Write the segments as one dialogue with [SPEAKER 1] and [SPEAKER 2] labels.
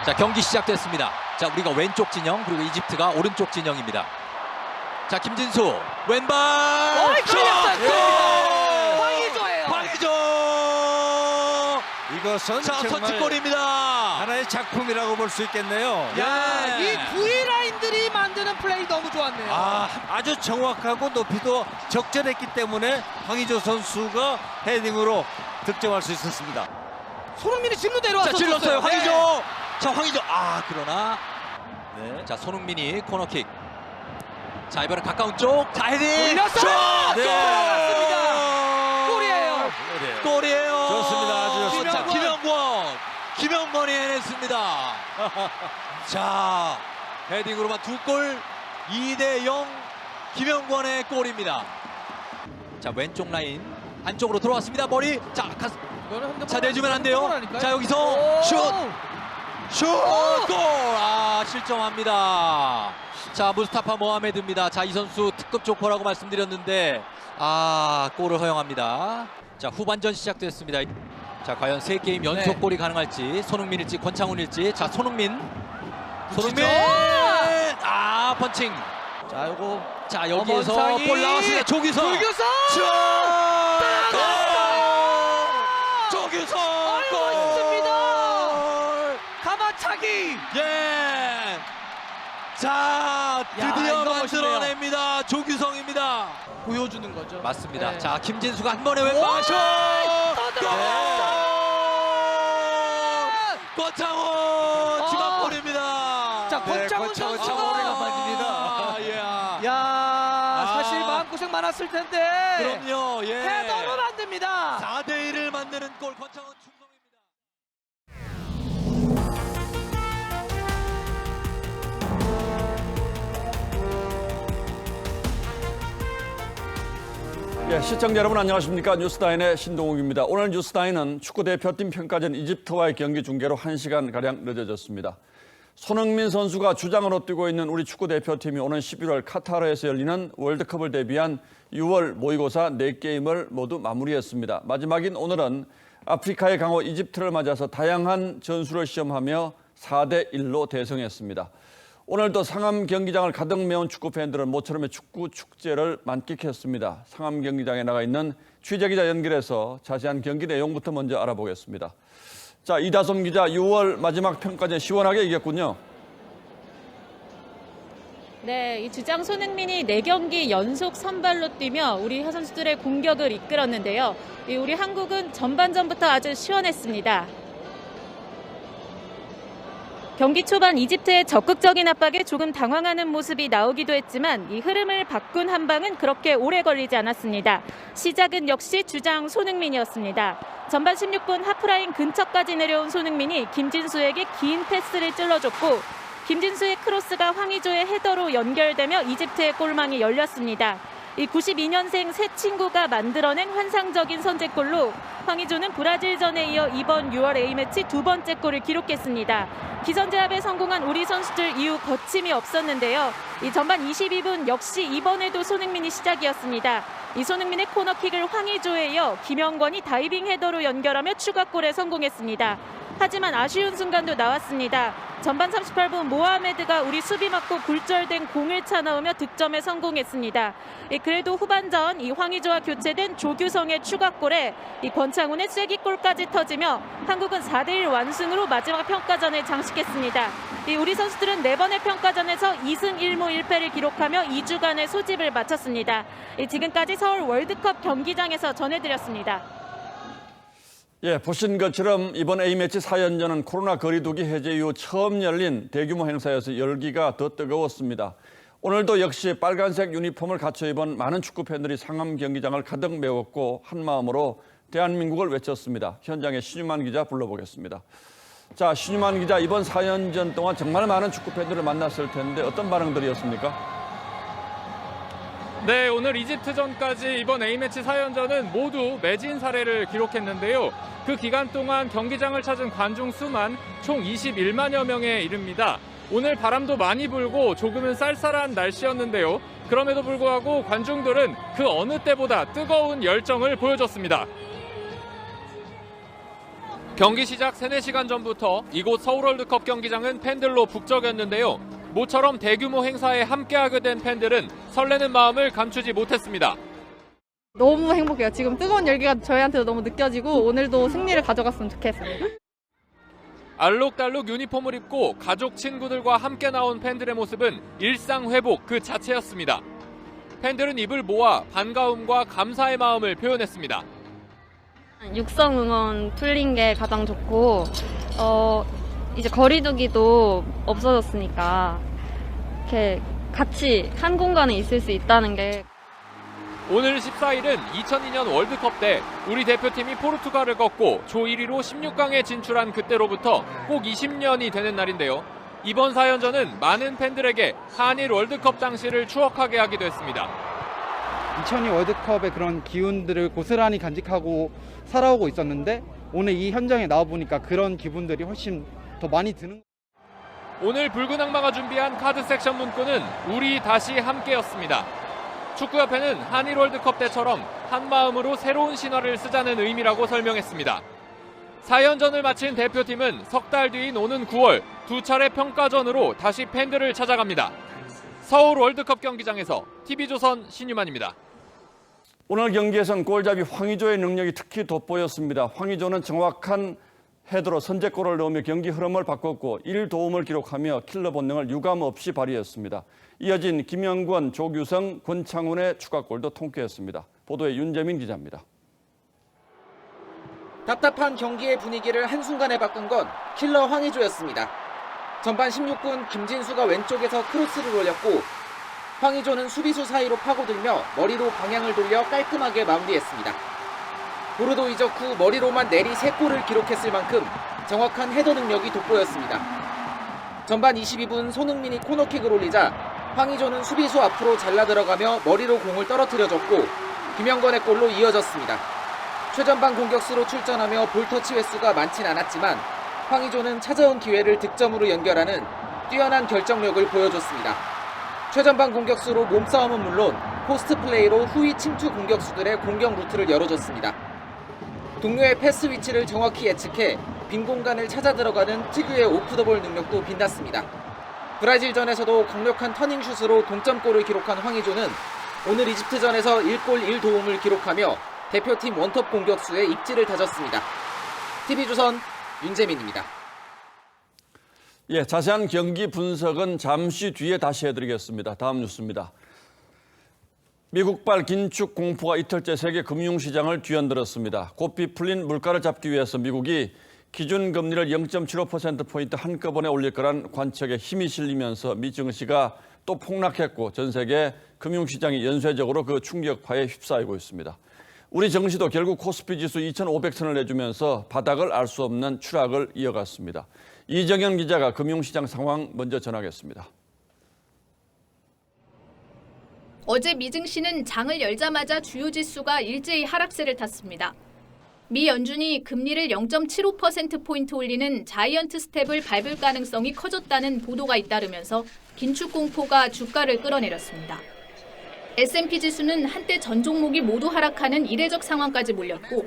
[SPEAKER 1] 자, 경기 시작됐습니다. 자, 우리가 왼쪽 진영, 그리고 이집트가 오른쪽 진영입니다. 자, 김진수 왼발 슛!
[SPEAKER 2] 황의조예요.
[SPEAKER 1] 황의조!
[SPEAKER 3] 이것은
[SPEAKER 1] 자,
[SPEAKER 3] 정말
[SPEAKER 1] 선취골입니다.
[SPEAKER 3] 하나의 작품이라고 볼 수 있겠네요.
[SPEAKER 2] 야,
[SPEAKER 1] 예.
[SPEAKER 2] 이 구위 라인들이 만드는 플레이 너무 좋았네요.
[SPEAKER 3] 아주 정확하고 높이도 적절했기 때문에 황의조 선수가 헤딩으로 득점할 수 있었습니다.
[SPEAKER 2] 손흥민이 질로
[SPEAKER 1] 자,
[SPEAKER 2] 내려왔었어요.
[SPEAKER 1] 찔렀어요. 황의조.
[SPEAKER 2] 네.
[SPEAKER 1] 자, 황의조. 그러나 네. 자, 손흥민이 코너킥. 자, 이번엔 가까운 쪽. 자, 헤딩.
[SPEAKER 2] 올렸어요.
[SPEAKER 1] 슛!
[SPEAKER 2] 들어갔습니다. 골이에요.
[SPEAKER 1] 골이에요.
[SPEAKER 3] 좋습니다. 아주
[SPEAKER 1] 자,
[SPEAKER 2] 김영권.
[SPEAKER 1] 김영권이 해냈습니다. 자, 헤딩으로만 2골, 2대0 김영권의 골입니다. 자, 왼쪽 라인 안쪽으로 들어왔습니다. 머리. 자, 자, 내주면 안 돼요. 자, 여기서 슛! 슛! 골! 실점합니다. 자, 무스타파 모하메드입니다. 자, 이 선수 특급 조커라고 말씀드렸는데 골을 허용합니다. 자, 후반전 시작됐습니다. 자, 과연 3게임 연속 골이 가능할지, 손흥민일지 권창훈일지. 자, 손흥민. 펀칭.
[SPEAKER 2] 자, 요거
[SPEAKER 1] 자, 여기에서
[SPEAKER 2] 엄원상이
[SPEAKER 1] 볼 나왔습니다. 조규성.
[SPEAKER 2] 조규성!
[SPEAKER 1] 슛! 골! 조규성! 골!
[SPEAKER 2] 멋있습니다. 가마차기.
[SPEAKER 1] 예. 자, 드디어
[SPEAKER 2] 이거
[SPEAKER 1] 만들어냅니다. 조규성입니다.
[SPEAKER 2] 보여주는 거죠.
[SPEAKER 1] 맞습니다.
[SPEAKER 2] 네.
[SPEAKER 1] 자, 김진수가 한 번에 왼발 슛! 골! 권창훈 지망골입니다.
[SPEAKER 2] 자, 권창훈 선수가
[SPEAKER 3] 오래간만입니다.
[SPEAKER 2] 야, 사실 마음고생 많았을 텐데.
[SPEAKER 1] 그럼요. 예.
[SPEAKER 2] 헤더로 만듭니다.
[SPEAKER 1] 4대1을 만드는 골 권창훈 충성입니다.
[SPEAKER 4] 예, 시청자 여러분 안녕하십니까. 뉴스타인의 신동욱입니다. 오늘 뉴스타인은 축구대표팀 평가전 이집트와의 경기 중계로 1시간가량 늦어졌습니다. 손흥민 선수가 주장으로 뛰고 있는 우리 축구대표팀이 오는 11월 카타르에서 열리는 월드컵을 대비한 6월 모의고사 4게임을 모두 마무리했습니다. 마지막인 오늘은 아프리카의 강호 이집트를 맞아서 다양한 전술을 시험하며 4대1로 대승했습니다. 오늘도 상암 경기장을 가득 메운 축구 팬들은 모처럼의 축구 축제를 만끽했습니다. 상암 경기장에 나가 있는 취재기자 연결해서 자세한 경기 내용부터 먼저 알아보겠습니다. 자, 이다솜 기자, 6월 마지막 평가전 시원하게 이겼군요.
[SPEAKER 5] 네, 이 주장 손흥민이 4경기 연속 선발로 뛰며 우리 선수들의 공격을 이끌었는데요. 우리 한국은 전반전부터 아주 시원했습니다. 경기 초반 이집트의 적극적인 압박에 조금 당황하는 모습이 나오기도 했지만 이 흐름을 바꾼 한 방은 그렇게 오래 걸리지 않았습니다. 시작은 역시 주장 손흥민이었습니다. 전반 16분 하프라인 근처까지 내려온 손흥민이 김진수에게 긴 패스를 찔러줬고 김진수의 크로스가 황의조의 헤더로 연결되며 이집트의 골망이 열렸습니다. 이 92년생 새 친구가 만들어낸 환상적인 선제골로 황의조는 브라질전에 이어 이번 6월 A매치 2번째 골을 기록했습니다. 기선제압에 성공한 우리 선수들 이후 거침이 없었는데요. 이 전반 22분 역시 이번에도 손흥민이 시작이었습니다. 이 손흥민의 코너킥을 황의조에 이어 김영권이 다이빙 헤더로 연결하며 추가골에 성공했습니다. 하지만 아쉬운 순간도 나왔습니다. 전반 38분 모하메드가 우리 수비 맞고 굴절된 공을 차 넣으며 득점에 성공했습니다. 그래도 후반전 이 황의조와 교체된 조규성의 추가골에 이 권창훈의 쐐기골까지 터지며 한국은 4대1 완승으로 마지막 평가전을 장식했습니다. 우리 선수들은 4번의 평가전에서 2승 1무 1패를 기록하며 2주간의 소집을 마쳤습니다. 지금까지 서울 월드컵 경기장에서 전해드렸습니다.
[SPEAKER 4] 예, 보신 것처럼 이번 A매치 4연전은 코로나 거리두기 해제 이후 처음 열린 대규모 행사여서 열기가 더 뜨거웠습니다. 오늘도 역시 빨간색 유니폼을 갖춰 입은 많은 축구 팬들이 상암 경기장을 가득 메웠고 한마음으로 대한민국을 외쳤습니다. 현장에 신유만 기자 불러보겠습니다. 자, 신유만 기자, 이번 4연전 동안 정말 많은 축구 팬들을 만났을 텐데 어떤 반응들이었습니까?
[SPEAKER 6] 네, 오늘 이집트전까지 이번 A매치 4연전은 모두 매진 사례를 기록했는데요. 그 기간 동안 경기장을 찾은 관중 수만 총 21만여 명에 이릅니다. 오늘 바람도 많이 불고 조금은 쌀쌀한 날씨였는데요. 그럼에도 불구하고 관중들은 그 어느 때보다 뜨거운 열정을 보여줬습니다. 경기 시작 3-4시간 전부터 이곳 서울월드컵 경기장은 팬들로 북적였는데요. 모처럼 대규모 행사에 함께하게 된 팬들은 설레는 마음을 감추지 못했습니다.
[SPEAKER 7] 너무 행복해요. 지금 뜨거운 열기가 저희한테도 너무 느껴지고 오늘도 승리를 가져갔으면 좋겠습니다.
[SPEAKER 6] 알록달록 유니폼을 입고 가족, 친구들과 함께 나온 팬들의 모습은 일상 회복 그 자체였습니다. 팬들은 입을 모아 반가움과 감사의 마음을 표현했습니다.
[SPEAKER 8] 육성 응원 풀린 게 가장 좋고 이제 거리두기도 없어졌으니까 이렇게 같이 한 공간에 있을 수 있다는 게
[SPEAKER 6] 오늘 14일은 2002년 월드컵 때 우리 대표팀이 포르투갈을 꺾고 조 1위로 16강에 진출한 그때로부터 꼭 20년이 되는 날인데요. 이번 4연전은 많은 팬들에게 한일 월드컵 당시를 추억하게 하기도 했습니다.
[SPEAKER 9] 2002 월드컵의 그런 기운들을 고스란히 간직하고 살아오고 있었는데 오늘 이 현장에 나와보니까 그런 기분들이 훨씬 더 많이 드는.
[SPEAKER 6] 오늘 붉은 악마가 준비한 카드 섹션 문구는 우리 다시 함께였습니다. 축구협회는 한일 월드컵 때처럼 한 마음으로 새로운 신화를 쓰자는 의미라고 설명했습니다. 4연전을 마친 대표팀은 석 달 뒤인 오는 9월 2차례 평가전으로 다시 팬들을 찾아갑니다. 서울 월드컵 경기장에서 TV조선 신유만입니다.
[SPEAKER 4] 오늘 경기에선 골잡이 황의조의 능력이 특히 돋보였습니다. 황의조는 정확한 헤더로 선제골을 넣으며 경기 흐름을 바꿨고 1도움을 기록하며 킬러 본능을 유감없이 발휘했습니다. 이어진 김영권, 조규성, 권창훈의 추가골도 통쾌했습니다. 보도에 윤재민 기자입니다.
[SPEAKER 10] 답답한 경기의 분위기를 한순간에 바꾼 건 킬러 황의조였습니다. 전반 16분 김진수가 왼쪽에서 크로스를 올렸고 황의조는 수비수 사이로 파고들며 머리로 방향을 돌려 깔끔하게 마무리했습니다. 보르도 이적 후 머리로만 내리 3골을 기록했을 만큼 정확한 헤더 능력이 돋보였습니다. 전반 22분 손흥민이 코너킥을 올리자 황의조는 수비수 앞으로 잘라 들어가며 머리로 공을 떨어뜨려줬고 김영권의 골로 이어졌습니다. 최전방 공격수로 출전하며 볼터치 횟수가 많진 않았지만 황의조는 찾아온 기회를 득점으로 연결하는 뛰어난 결정력을 보여줬습니다. 최전방 공격수로 몸싸움은 물론 포스트 플레이로 후위 침투 공격수들의 공격 루트를 열어줬습니다. 동료의 패스 위치를 정확히 예측해 빈 공간을 찾아 들어가는 특유의 오프더볼 능력도 빛났습니다. 브라질전에서도 강력한 터닝슛으로 동점골을 기록한 황의조는 오늘 이집트전에서 1골 1도움을 기록하며 대표팀 원톱 공격수의 입지를 다졌습니다. TV조선 윤재민입니다.
[SPEAKER 4] 자세한 경기 분석은 잠시 뒤에 다시 해드리겠습니다. 다음 뉴스입니다. 미국발 긴축 공포가 이틀째 세계 금융시장을 뒤흔들었습니다. 고삐 풀린 물가를 잡기 위해서 미국이 기준금리를 0.75%포인트 한꺼번에 올릴 거란 관측에 힘이 실리면서 미 증시가 또 폭락했고 전 세계 금융시장이 연쇄적으로 그 충격파에 휩싸이고 있습니다. 우리 증시도 결국 코스피 지수 2,500선을 내주면서 바닥을 알 수 없는 추락을 이어갔습니다. 이정현 기자가 금융시장 상황 먼저 전하겠습니다.
[SPEAKER 11] 어제 미 증시는 장을 열자마자 주요 지수가 일제히 하락세를 탔습니다. 미 연준이 금리를 0.75%포인트 올리는 자이언트 스텝을 밟을 가능성이 커졌다는 보도가 잇따르면서 긴축 공포가 주가를 끌어내렸습니다. S&P 지수는 한때 전 종목이 모두 하락하는 이례적 상황까지 몰렸고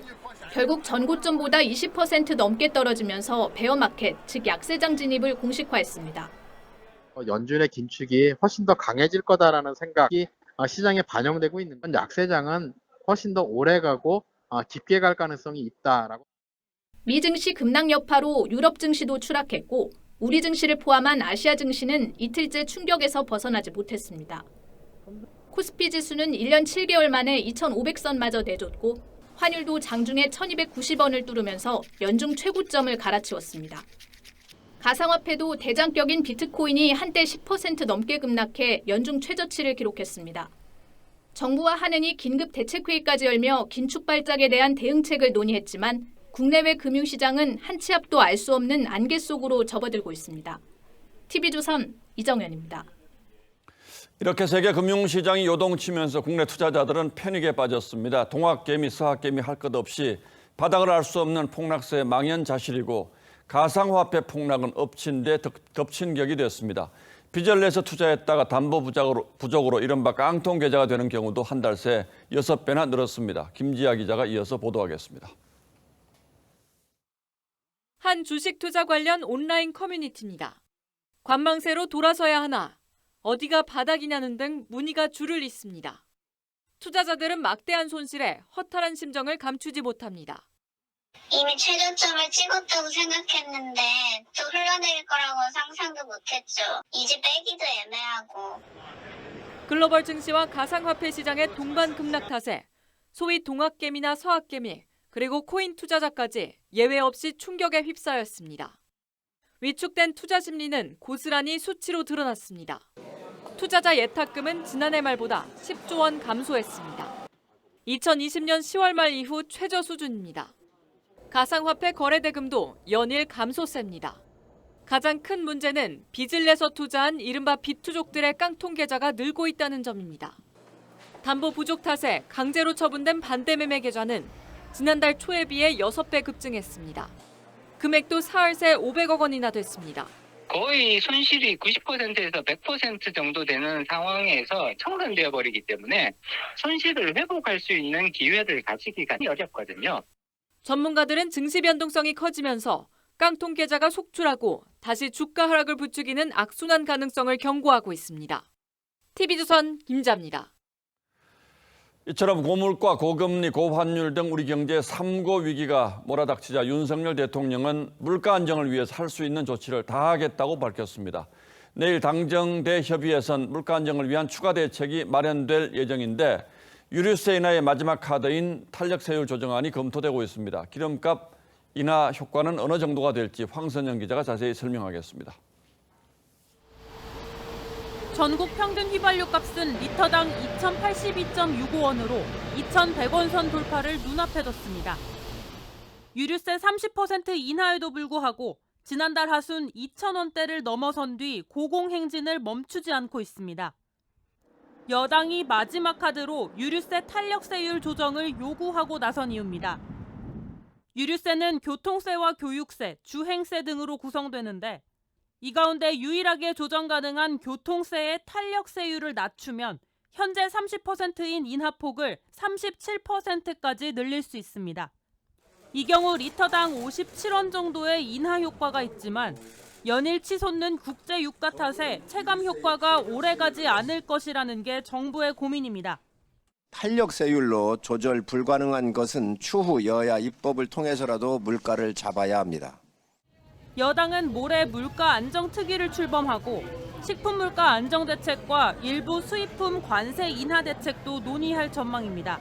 [SPEAKER 11] 결국 전고점보다 20% 넘게 떨어지면서 베어마켓, 즉 약세장 진입을 공식화했습니다.
[SPEAKER 12] 연준의 긴축이 훨씬 더 강해질 거다라는 생각이 시장에 반영되고 있는 건 약세장은 훨씬 더 오래 가고 깊게 갈 가능성이 있다라고.
[SPEAKER 11] 미 증시 급락 여파로 유럽 증시도 추락했고 우리 증시를 포함한 아시아 증시는 이틀째 충격에서 벗어나지 못했습니다. 코스피 지수는 1년 7개월 만에 2,500선마저 내줬고 환율도 장중에 1,290원을 뚫으면서 연중 최고점을 갈아치웠습니다. 가상화폐도 대장격인 비트코인이 한때 10% 넘게 급락해 연중 최저치를 기록했습니다. 정부와 한은이 긴급 대책회의까지 열며 긴축 발작에 대한 대응책을 논의했지만 국내외 금융시장은 한 치 앞도 알 수 없는 안개 속으로 접어들고 있습니다. TV조선 이정현입니다.
[SPEAKER 4] 이렇게 세계 금융시장이 요동치면서 국내 투자자들은 패닉에 빠졌습니다. 동학개미, 서학개미 할 것 없이 바닥을 알 수 없는 폭락세의 망연자실이고 가상화폐 폭락은 엎친 데 덮친 격이 됐습니다. 빚을 내서 투자했다가 담보 부족으로 이른바 깡통 계좌가 되는 경우도 한 달 새 6배나 늘었습니다. 김지아 기자가 이어서 보도하겠습니다.
[SPEAKER 13] 한 주식 투자 관련 온라인 커뮤니티입니다. 관망세로 돌아서야 하나, 어디가 바닥이냐는 등 문의가 줄을 잇습니다. 투자자들은 막대한 손실에 허탈한 심정을 감추지 못합니다.
[SPEAKER 14] 이미 최저점을 찍었다고 생각했는데 또 흘러내릴 거라고 상상도 못했죠. 이제 빼기도 애매하고.
[SPEAKER 13] 글로벌 증시와 가상화폐 시장의 동반 급락 탓에 소위 동학개미나 서학개미, 그리고 코인 투자자까지 예외 없이 충격에 휩싸였습니다. 위축된 투자 심리는 고스란히 수치로 드러났습니다. 투자자 예탁금은 지난해 말보다 10조 원 감소했습니다. 2020년 10월 말 이후 최저 수준입니다. 가상화폐 거래대금도 연일 감소세입니다. 가장 큰 문제는 빚을 내서 투자한 이른바 빚투족들의 깡통 계좌가 늘고 있다는 점입니다. 담보 부족 탓에 강제로 처분된 반대매매 계좌는 지난달 초에 비해 6배 급증했습니다. 금액도 사흘 새 500억 원이나 됐습니다.
[SPEAKER 15] 거의 손실이 90%에서 100% 정도 되는 상황에서 청산되어 버리기 때문에 손실을 회복할 수 있는 기회를 가지기가 어렵거든요.
[SPEAKER 13] 전문가들은 증시 변동성이 커지면서 깡통 계좌가 속출하고 다시 주가 하락을 부추기는 악순환 가능성을 경고하고 있습니다. TV조선 김자입니다.
[SPEAKER 4] 이처럼 고물가, 고금리, 고환율 등 우리 경제의 3고 위기가 몰아닥치자 윤석열 대통령은 물가 안정을 위해서 할 수 있는 조치를 다 하겠다고 밝혔습니다. 내일 당정대 협의회에선 물가 안정을 위한 추가 대책이 마련될 예정인데 유류세 인하의 마지막 카드인 탄력세율 조정안이 검토되고 있습니다. 기름값 인하 효과는 어느 정도가 될지 황선영 기자가 자세히 설명하겠습니다.
[SPEAKER 5] 전국 평균 휘발유 값은 리터당 2,082.65원으로 2,100원 선 돌파를 눈앞에 뒀습니다. 유류세 30% 인하에도 불구하고 지난달 하순 2,000원대를 넘어선 뒤 고공행진을 멈추지 않고 있습니다. 여당이 마지막 카드로 유류세 탄력세율 조정을 요구하고 나선 이유입니다. 유류세는 교통세와 교육세, 주행세 등으로 구성되는데 이 가운데 유일하게 조정 가능한 교통세의 탄력세율을 낮추면 현재 30%인 인하폭을 37%까지 늘릴 수 있습니다. 이 경우 리터당 57원 정도의 인하 효과가 있지만 연일치 솟는 국제 유가 탓에 체감 효과가 오래가지 않을 것이라는 게 정부의 고민입니다.
[SPEAKER 16] 탄력세율로 조절 불가능한 것은 추후 여야 입법을 통해서라도 물가를 잡아야 합니다.
[SPEAKER 5] 여당은 모레 물가 안정 특위를 출범하고 식품 물가 안정 대책과 일부 수입품 관세 인하 대책도 논의할 전망입니다.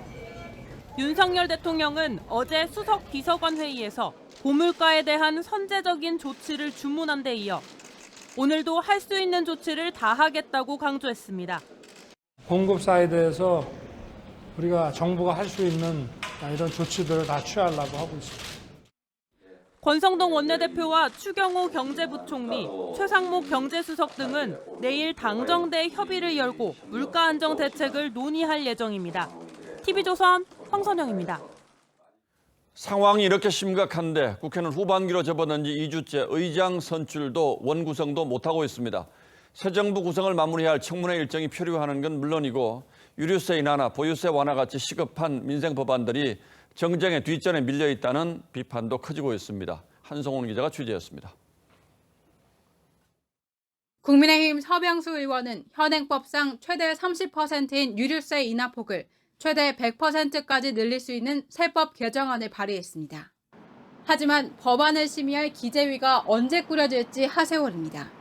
[SPEAKER 5] 윤석열 대통령은 어제 수석 비서관 회의에서 고물가에 대한 선제적인 조치를 주문한 데 이어 오늘도 할 수 있는 조치를 다 하겠다고 강조했습니다.
[SPEAKER 17] 공급 사이드에서 우리가 정부가 할 수 있는 이런 조치들을 다 취하려고 하고 있습니다.
[SPEAKER 5] 권성동 원내대표와 추경호 경제부총리, 최상목 경제수석 등은 내일 당정대 협의를 열고 물가 안정 대책을 논의할 예정입니다. TV조선 황선영입니다.
[SPEAKER 4] 상황이 이렇게 심각한데 국회는 후반기로 접어든 지 2주째 의장 선출도 원구성도 못하고 있습니다. 새 정부 구성을 마무리해야 할 청문회 일정이 표류하는 건 물론이고 유류세 인하나 보유세 완화 같이 시급한 민생 법안들이 정쟁의 뒷전에 밀려 있다는 비판도 커지고 있습니다. 한송훈 기자가 취재했습니다.
[SPEAKER 18] 국민의힘 서병수 의원은 현행법상 최대 30%인 유류세 인하폭을 최대 100%까지 늘릴 수 있는 세법 개정안을 발의했습니다. 하지만 법안을 심의할 기재위가 언제 꾸려질지 하세월입니다.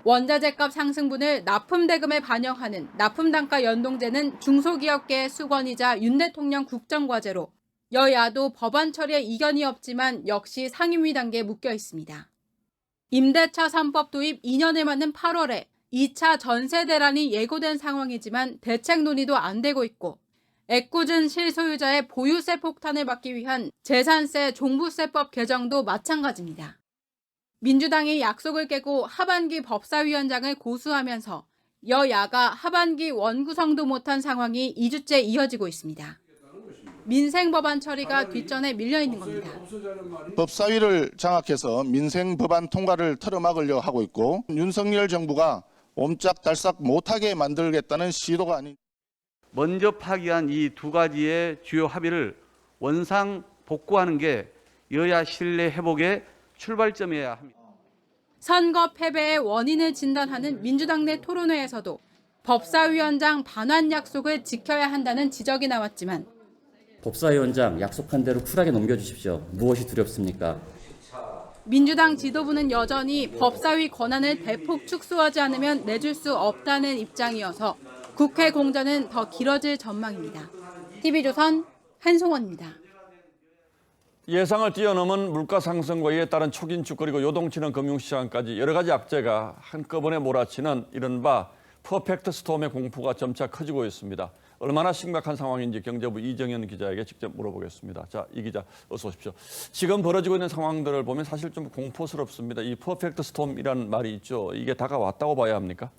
[SPEAKER 18] 원자재값 상승분을 납품대금에 반영하는 납품단가 연동제는 중소기업계의 수건이자 윤 대통령 국정과제로 여야도 법안 처리에 이견이 없지만 역시 상임위 단계에 묶여 있습니다. 임대차 3법 도입 2년을 맞는 8월에 2차 전세 대란이 예고된 상황이지만 대책 논의도 안 되고 있고 애꿎은 실소유자의 보유세 폭탄을 막기 위한 재산세 종부세법 개정도 마찬가지입니다. 민주당이 약속을 깨고 하반기 법사위원장을 고수하면서 여야가 하반기 원구성도 못한 상황이 2주째 이어지고 있습니다. 민생 법안 처리가 뒷전에 밀려 있는 겁니다.
[SPEAKER 19] 법사위를 장악해서 민생 법안 통과를 틀어막으려 하고 있고 윤석열 정부가 옴짝달싹 못하게 만들겠다는 시도가 아닌.
[SPEAKER 20] 먼저 파기한 이 두 가지의 주요 합의를 원상 복구하는 게 여야 신뢰 회복에 출발점이어야 합니다.
[SPEAKER 18] 선거 패배의 원인을 진단하는 민주당 내 토론회에서도 법사위원장 반환 약속을 지켜야 한다는 지적이 나왔지만
[SPEAKER 21] 법사위원장 약속한 대로 쿨하게 넘겨주십시오. 무엇이 두렵습니까?
[SPEAKER 18] 민주당 지도부는 여전히 법사위 권한을 대폭 축소하지 않으면 내줄 수 없다는 입장이어서 국회 공전은 더 길어질 전망입니다. TV조선 한송원입니다.
[SPEAKER 4] 예상을 뛰어넘은 물가 상승과 이에 따른 초긴축 그리고 요동치는 금융시장까지 여러 가지 악재가 한꺼번에 몰아치는 이른바 퍼펙트 스톰의 공포가 점차 커지고 있습니다. 얼마나 심각한 상황인지 경제부 이정현 기자에게 직접 물어보겠습니다. 자, 이 기자 어서 오십시오. 지금 벌어지고 있는 상황들을 보면 사실 좀 공포스럽습니다. 이 퍼펙트 스톰이라는 말이 있죠. 이게 다가왔다고 봐야 합니까?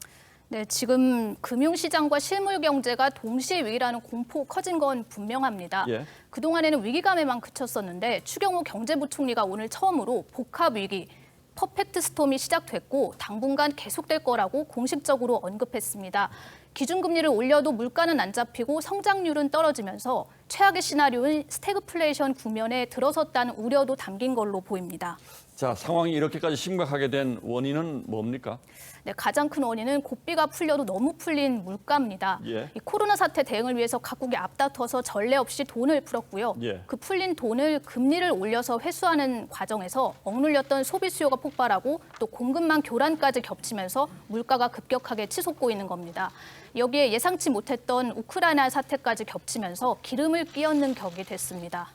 [SPEAKER 11] 네, 지금 금융시장과 실물 경제가 동시에 위기라는 공포 커진 건 분명합니다.
[SPEAKER 4] 예.
[SPEAKER 11] 그동안에는 위기감에만 그쳤었는데 추경호 경제부총리가 오늘 처음으로 복합 위기, 퍼펙트 스톰이 시작됐고 당분간 계속될 거라고 공식적으로 언급했습니다. 기준금리를 올려도 물가는 안 잡히고 성장률은 떨어지면서 최악의 시나리오인 스태그플레이션 국면에 들어섰다는 우려도 담긴 걸로 보입니다.
[SPEAKER 4] 자, 상황이 이렇게까지 심각하게 된 원인은 뭡니까?
[SPEAKER 11] 네, 가장 큰 원인은 고비가 풀려도 너무 풀린 물가입니다.
[SPEAKER 4] 예.
[SPEAKER 11] 이 코로나 사태 대응을 위해서 각국이 앞다퉈서 전례 없이 돈을 풀었고요.
[SPEAKER 4] 예.
[SPEAKER 11] 그 풀린 돈을 금리를 올려서 회수하는 과정에서 억눌렸던 소비 수요가 폭발하고 또 공급망 교란까지 겹치면서 물가가 급격하게 치솟고 있는 겁니다. 여기에 예상치 못했던 우크라이나 사태까지 겹치면서 기름을 끼얹는 격이 됐습니다.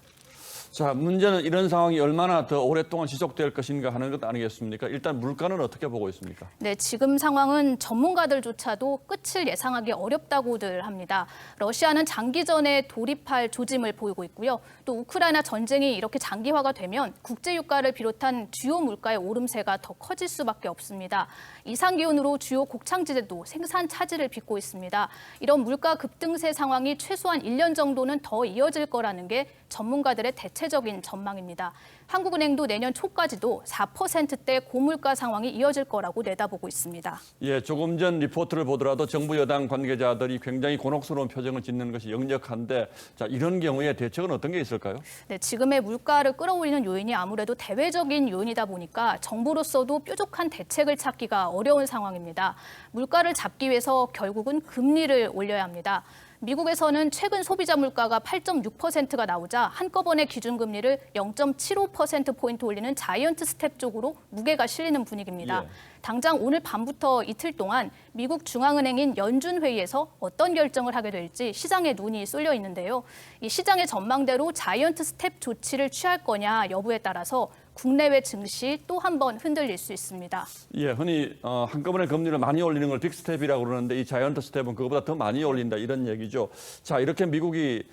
[SPEAKER 4] 자, 문제는 이런 상황이 얼마나 더 오랫동안 지속될 것인가 하는 것 아니겠습니까? 일단 물가는 어떻게 보고 있습니까?
[SPEAKER 11] 네, 지금 상황은 전문가들조차도 끝을 예상하기 어렵다고들 합니다. 러시아는 장기전에 돌입할 조짐을 보이고 있고요. 또 우크라이나 전쟁이 이렇게 장기화가 되면 국제유가를 비롯한 주요 물가의 오름세가 더 커질 수밖에 없습니다. 이상기온으로 주요 곡창지대도 생산 차질을 빚고 있습니다. 이런 물가 급등세 상황이 최소한 1년 정도는 더 이어질 거라는 게 전문가들의 대체적인 전망입니다. 한국은행도 내년 초까지도 4%대 고물가 상황이 이어질 거라고 내다보고 있습니다.
[SPEAKER 4] 예, 조금 전 리포트를 보더라도 정부 여당 관계자들이 굉장히 곤혹스러운 표정을 짓는 것이 역력한데, 자, 이런 경우에 대책은 어떤 게 있을까요?
[SPEAKER 11] 네, 지금의 물가를 끌어올리는 요인이 아무래도 대외적인 요인이다 보니까 정부로서도 뾰족한 대책을 찾기가 어려운 상황입니다. 물가를 잡기 위해서 결국은 금리를 올려야 합니다. 미국에서는 최근 소비자 물가가 8.6%가 나오자 한꺼번에 기준금리를 0.75%포인트 올리는 자이언트 스텝 쪽으로 무게가 실리는 분위기입니다.
[SPEAKER 4] 예.
[SPEAKER 11] 당장 오늘 밤부터 이틀 동안 미국 중앙은행인 연준회의에서 어떤 결정을 하게 될지 시장에 눈이 쏠려 있는데요. 이 시장의 전망대로 자이언트 스텝 조치를 취할 거냐 여부에 따라서 국내외 증시 또 한 번 흔들릴 수 있습니다.
[SPEAKER 4] 예, 흔히 한꺼번에 금리를 많이 올리는 걸 빅스텝이라고 그러는데 이 자이언트 스텝은 그거보다 더 많이 올린다 이런 얘기죠. 자, 이렇게 미국이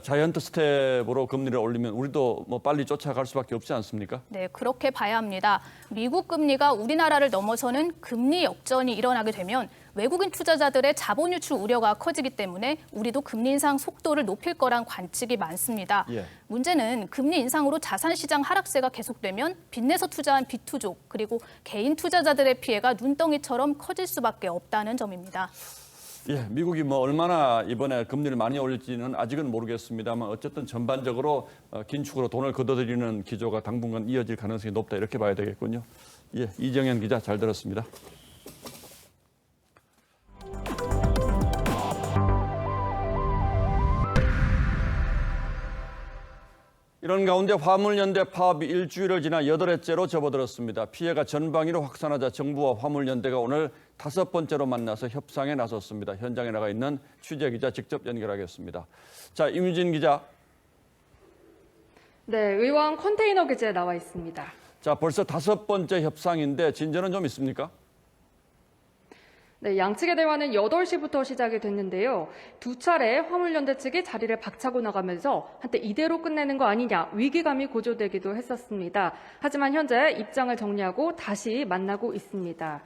[SPEAKER 4] 자이언트 스텝으로 금리를 올리면 우리도 뭐 빨리 쫓아갈 수밖에 없지 않습니까?
[SPEAKER 11] 네, 그렇게 봐야 합니다. 미국 금리가 우리나라를 넘어서는 금리 역전이 일어나게 되면 외국인 투자자들의 자본 유출 우려가 커지기 때문에 우리도 금리 인상 속도를 높일 거란 관측이 많습니다.
[SPEAKER 4] 예.
[SPEAKER 11] 문제는 금리 인상으로 자산시장 하락세가 계속되면 빚내서 투자한 빚투족 그리고 개인 투자자들의 피해가 눈덩이처럼 커질 수밖에 없다는 점입니다.
[SPEAKER 4] 예, 미국이 뭐 얼마나 이번에 금리를 많이 올릴지는 아직은 모르겠습니다만 어쨌든 전반적으로 긴축으로 돈을 걷어들이는 기조가 당분간 이어질 가능성이 높다 이렇게 봐야 되겠군요. 예, 이정현 기자 잘 들었습니다. 이런 가운데 화물연대 파업이 일주일을 지나 8회째로 접어들었습니다. 피해가 전방위로 확산하자 정부와 화물연대가 오늘 5번째로 만나서 협상에 나섰습니다. 현장에 나가 있는 취재기자 직접 연결하겠습니다. 자, 임유진 기자.
[SPEAKER 22] 네, 의왕 컨테이너 기지에 나와 있습니다.
[SPEAKER 4] 자, 벌써 5번째 협상인데 진전은 좀 있습니까?
[SPEAKER 22] 네, 양측의 대화는 8시부터 시작이 됐는데요. 두 차례 화물연대 측이 자리를 박차고 나가면서 한때 이대로 끝내는 거 아니냐 위기감이 고조되기도 했었습니다. 하지만 현재 입장을 정리하고 다시 만나고 있습니다.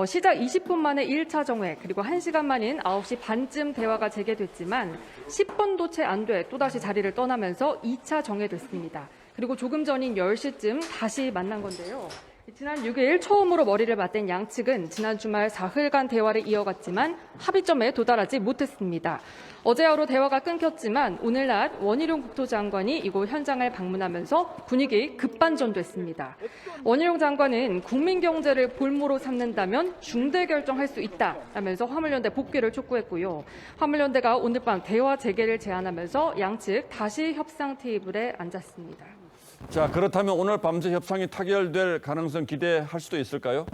[SPEAKER 22] 시작 20분 만에 1차 정회 그리고 1시간 만인 9시 반쯤 대화가 재개됐지만 10분도 채 안 돼 또다시 자리를 떠나면서 2차 정회됐습니다. 그리고 조금 전인 10시쯤 다시 만난 건데요. 지난 6일 처음으로 머리를 맞댄 양측은 지난 주말 사흘간 대화를 이어갔지만 합의점에 도달하지 못했습니다. 어제 하루 대화가 끊겼지만 오늘 낮 원희룡 국토장관이 이곳 현장을 방문하면서 분위기 급반전됐습니다. 원희룡 장관은 국민 경제를 볼모로 삼는다면 중대 결정할 수 있다라면서 화물연대 복귀를 촉구했고요. 화물연대가 오늘 밤 대화 재개를 제안하면서 양측 다시 협상 테이블에 앉았습니다.
[SPEAKER 4] 자, 그렇다면 오늘 밤새 협상이 타결될 가능성 기대할 수도 있을까요?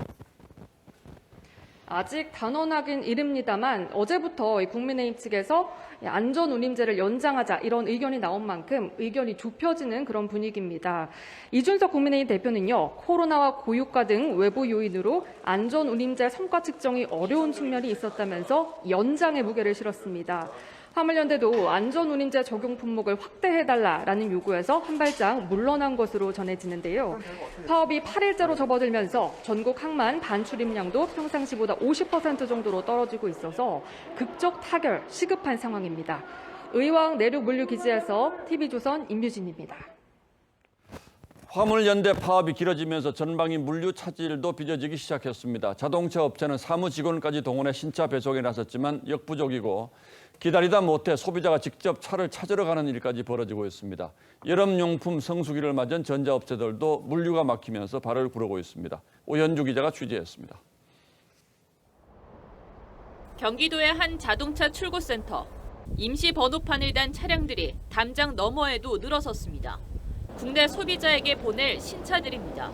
[SPEAKER 22] 아직 단언하긴 이릅니다만 어제부터 국민의힘 측에서 안전운임제를 연장하자 이런 의견이 나온 만큼 의견이 좁혀지는 그런 분위기입니다. 이준석 국민의힘 대표는요, 코로나와 고유가 등 외부 요인으로 안전운임제 성과 측정이 어려운 측면이 있었다면서 연장의 무게를 실었습니다. 화물연대도 안전운임제 적용 품목을 확대해달라라는 요구에서 한 발짝 물러난 것으로 전해지는데요. 파업이 8일째로 접어들면서 전국 항만 반출입량도 평상시보다 50% 정도로 떨어지고 있어서 극적 타결 시급한 상황입니다. 의왕 내륙 물류기지에서 TV조선 임유진입니다.
[SPEAKER 4] 화물연대 파업이 길어지면서 전방위 물류 차질도 빚어지기 시작했습니다. 자동차 업체는 사무 직원까지 동원해 신차 배송에 나섰지만 역부족이고 기다리다 못해 소비자가 직접 차를 찾으러 가는 일까지 벌어지고 있습니다. 여름용품 성수기를 맞은 전자업체들도 물류가 막히면서 발을 구르고 있습니다. 오현주 기자가 취재했습니다.
[SPEAKER 5] 경기도의 한 자동차 출고센터. 임시 번호판을 단 차량들이 담장 너머에도 늘어섰습니다. 국내 소비자에게 보낼 신차들입니다.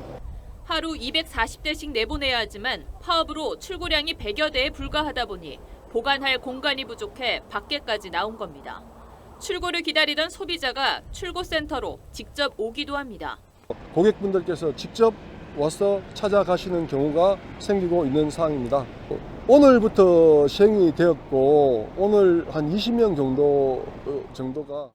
[SPEAKER 5] 하루 240대씩 내보내야 하지만 파업으로 출고량이 100여 대에 불과하다 보니 보관할 공간이 부족해 밖에까지 나온 겁니다. 출고를 기다리던 소비자가 출고센터로 직접 오기도 합니다.
[SPEAKER 2] 고객분들께서 직접 와서 찾아가시는 경우가 생기고 있는 상황입니다. 오늘부터 시행이 되었고 오늘 한 20명 정도가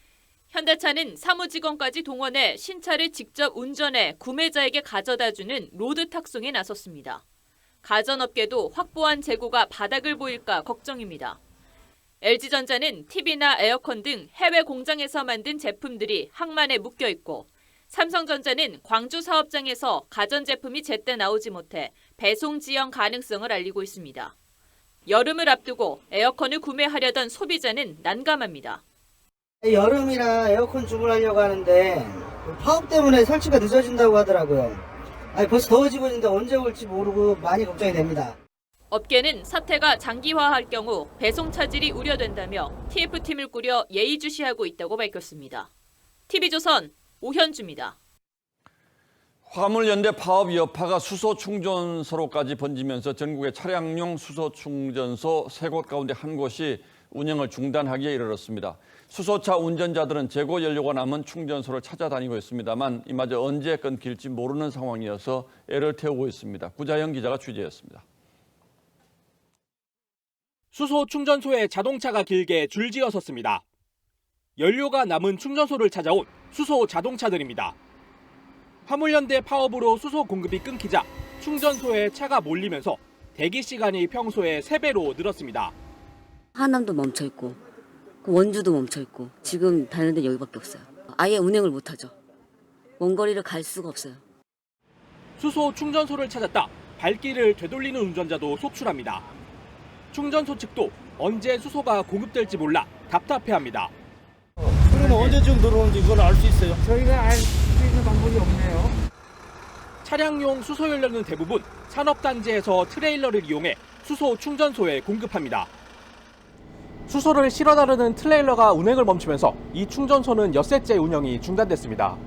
[SPEAKER 5] 현대차는 사무직원까지 동원해 신차를 직접 운전해 구매자에게 가져다주는 로드 탁송에 나섰습니다. 가전업계도 확보한 재고가 바닥을 보일까 걱정입니다. LG전자는 TV나 에어컨 등 해외 공장에서 만든 제품들이 항만에 묶여 있고 삼성전자는 광주 사업장에서 가전제품이 제때 나오지 못해 배송 지연 가능성을 알리고 있습니다. 여름을 앞두고 에어컨을 구매하려던 소비자는 난감합니다.
[SPEAKER 3] 여름이라 에어컨 주문하려고 하는데 파업 때문에 설치가 늦어진다고 하더라고요. 벌써 더워지고 있는데 언제 올지 모르고 많이 걱정이 됩니다.
[SPEAKER 5] 업계는 사태가 장기화할 경우 배송 차질이 우려된다며 TF팀을 꾸려 예의주시하고 있다고 밝혔습니다. TV조선 오현주입니다.
[SPEAKER 4] 화물연대 파업 여파가 수소 충전소로까지 번지면서 전국의 차량용 수소 충전소 3곳 가운데 한 곳이 운영을 중단하기에 이르렀습니다. 수소차 운전자들은 재고 연료가 남은 충전소를 찾아다니고 있습니다만 이마저 언제 끊길지 모르는 상황이어서 애를 태우고 있습니다. 구자영 기자가 취재했습니다.
[SPEAKER 23] 수소 충전소에 자동차가 길게 줄지어 섰습니다. 연료가 남은 충전소를 찾아온 수소 자동차들입니다. 화물연대 파업으로 수소 공급이 끊기자 충전소에 차가 몰리면서 대기 시간이 평소의 3배로 늘었습니다.
[SPEAKER 24] 하남도 멈춰있고 원주도 멈춰있고 지금 다니는 데 여기밖에 없어요. 아예 운행을 못하죠. 먼 거리를 갈 수가 없어요.
[SPEAKER 23] 수소 충전소를 찾았다 발길을 되돌리는 운전자도 속출합니다. 충전소 측도 언제 수소가 공급될지 몰라 답답해합니다.
[SPEAKER 25] 그럼 언제쯤 들어오는지 그걸 알 수 있어요? 저희가 알 수 있는 방법이 없네요.
[SPEAKER 23] 차량용 수소 연료는 대부분 산업단지에서 트레일러를 이용해 수소 충전소에 공급합니다. 수소를 실어 나르는 트레일러가 운행을 멈추면서 이 충전소는 엿새째 운영이 중단됐습니다.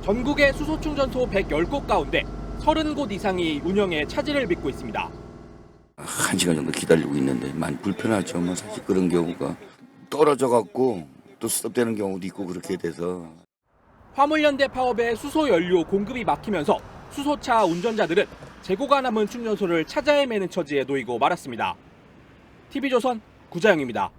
[SPEAKER 23] 전국의 수소 충전소 110곳 가운데 30곳 이상이 운영에 차질을 빚고 있습니다.
[SPEAKER 26] 1시간 정도 기다리고 있는데 많이 불편하죠. 뭐 사실 그런 경우가 떨어져 갖고 또 스톱되는 경우도 있고 그렇게 돼서.
[SPEAKER 23] 화물연대 파업에 수소 연료 공급이 막히면서 수소차 운전자들은 재고가 남은 충전소를 찾아 헤매는 처지에 놓이고 말았습니다. TV조선 구자영입니다.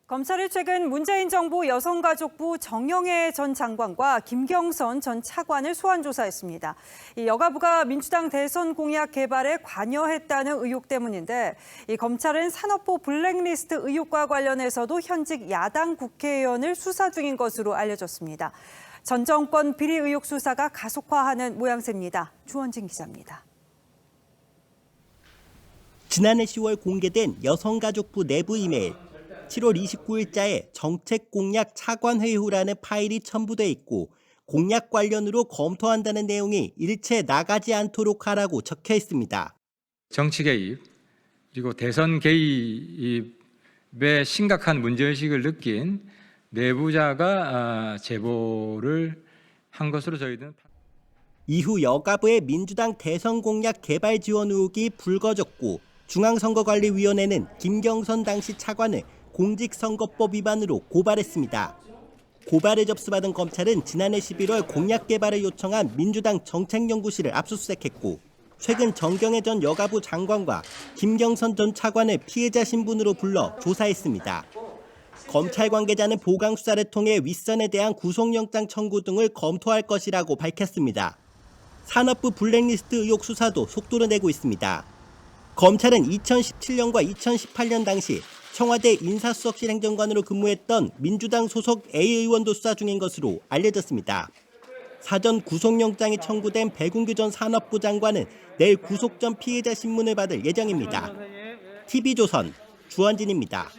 [SPEAKER 27] 검찰이 최근 문재인 정부 여성가족부 정영애 전 장관과 김경선 전 차관을 소환 조사했습니다. 이 여가부가 민주당 대선 공약 개발에 관여했다는 의혹 때문인데 이 검찰은 산업부 블랙리스트 의혹과 관련해서도 현직 야당 국회의원을 수사 중인 것으로 알려졌습니다. 전 정권 비리 의혹 수사가 가속화하는 모양새입니다. 주원진 기자입니다.
[SPEAKER 1] 지난해 10월 공개된 여성가족부 내부 이메일. 7월 29일자에 정책 공약 차관회의후라는 파일이 첨부돼 있고 공약 관련으로 검토한다는 내용이 일체 나가지 않도록 하라고 적혀 있습니다.
[SPEAKER 6] 정치 개입 그리고 대선 개입에 심각한 문제의식을 느낀 내부자가 제보를 한 것으로 저희는.
[SPEAKER 1] 이후 여가부의 민주당 대선 공약 개발 지원 의혹이 불거졌고 중앙선거관리위원회는 김경선 당시 차관을 공직선거법 위반으로 고발했습니다. 고발을 접수받은 검찰은 지난해 11월 공약 개발을 요청한 민주당 정책연구실을 압수수색했고 최근 정경혜 전 여가부 장관과 김경선 전 차관을 피해자 신분으로 불러 조사했습니다. 검찰 관계자는 보강 수사를 통해 윗선에 대한 구속영장 청구 등을 검토할 것이라고 밝혔습니다. 산업부 블랙리스트 의혹 수사도 속도를 내고 있습니다. 검찰은 2017년과 2018년 당시 청와대 인사수석실 행정관으로 근무했던 민주당 소속 A 의원도 수사 중인 것으로 알려졌습니다. 사전 구속영장이 청구된 백운규 전 산업부 장관은 내일 구속 전 피해자 신문을 받을 예정입니다. TV조선 주원진입니다.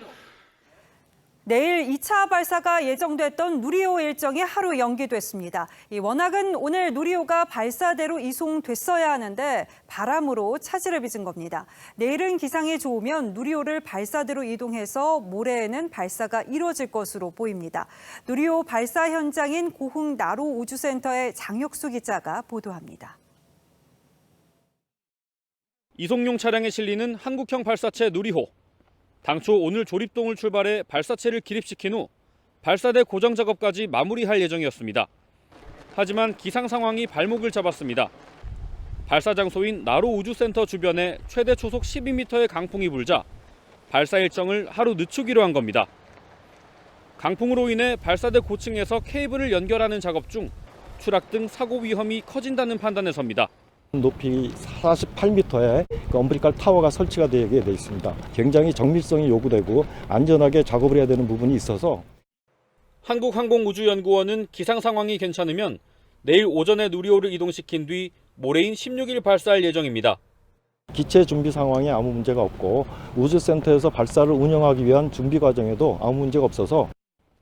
[SPEAKER 27] 내일 2차 발사가 예정됐던 누리호 일정이 하루 연기됐습니다. 워낙은 오늘 누리호가 발사대로 이송됐어야 하는데 바람으로 차질을 빚은 겁니다. 내일은 기상이 좋으면 누리호를 발사대로 이동해서 모레에는 발사가 이루어질 것으로 보입니다. 누리호 발사 현장인 고흥 나로 우주센터의 장혁수 기자가 보도합니다.
[SPEAKER 7] 이송용 차량에 실리는 한국형 발사체 누리호. 당초 오늘 조립동을 출발해 발사체를 기립시킨 후 발사대 고정 작업까지 마무리할 예정이었습니다. 하지만 기상 상황이 발목을 잡았습니다. 발사 장소인 나로 우주센터 주변에 최대 초속 12m의 강풍이 불자 발사 일정을 하루 늦추기로 한 겁니다. 강풍으로 인해 발사대 고층에서 케이블을 연결하는 작업 중 추락 등 사고 위험이 커진다는 판단에 섭니다.
[SPEAKER 8] 높이 48m의 엄브리칼 타워가 설치가 되게 돼 있습니다. 굉장히 정밀성이 요구되고 안전하게 작업을 해야 되는 부분이 있어서
[SPEAKER 7] 한국항공우주연구원은 기상 상황이 괜찮으면 내일 오전에 누리호를 이동시킨 뒤 모레인 16일 발사할 예정입니다.
[SPEAKER 8] 기체 준비 상황에 아무 문제가 없고 우주센터에서 발사를 운영하기 위한 준비 과정에도 아무 문제가 없어서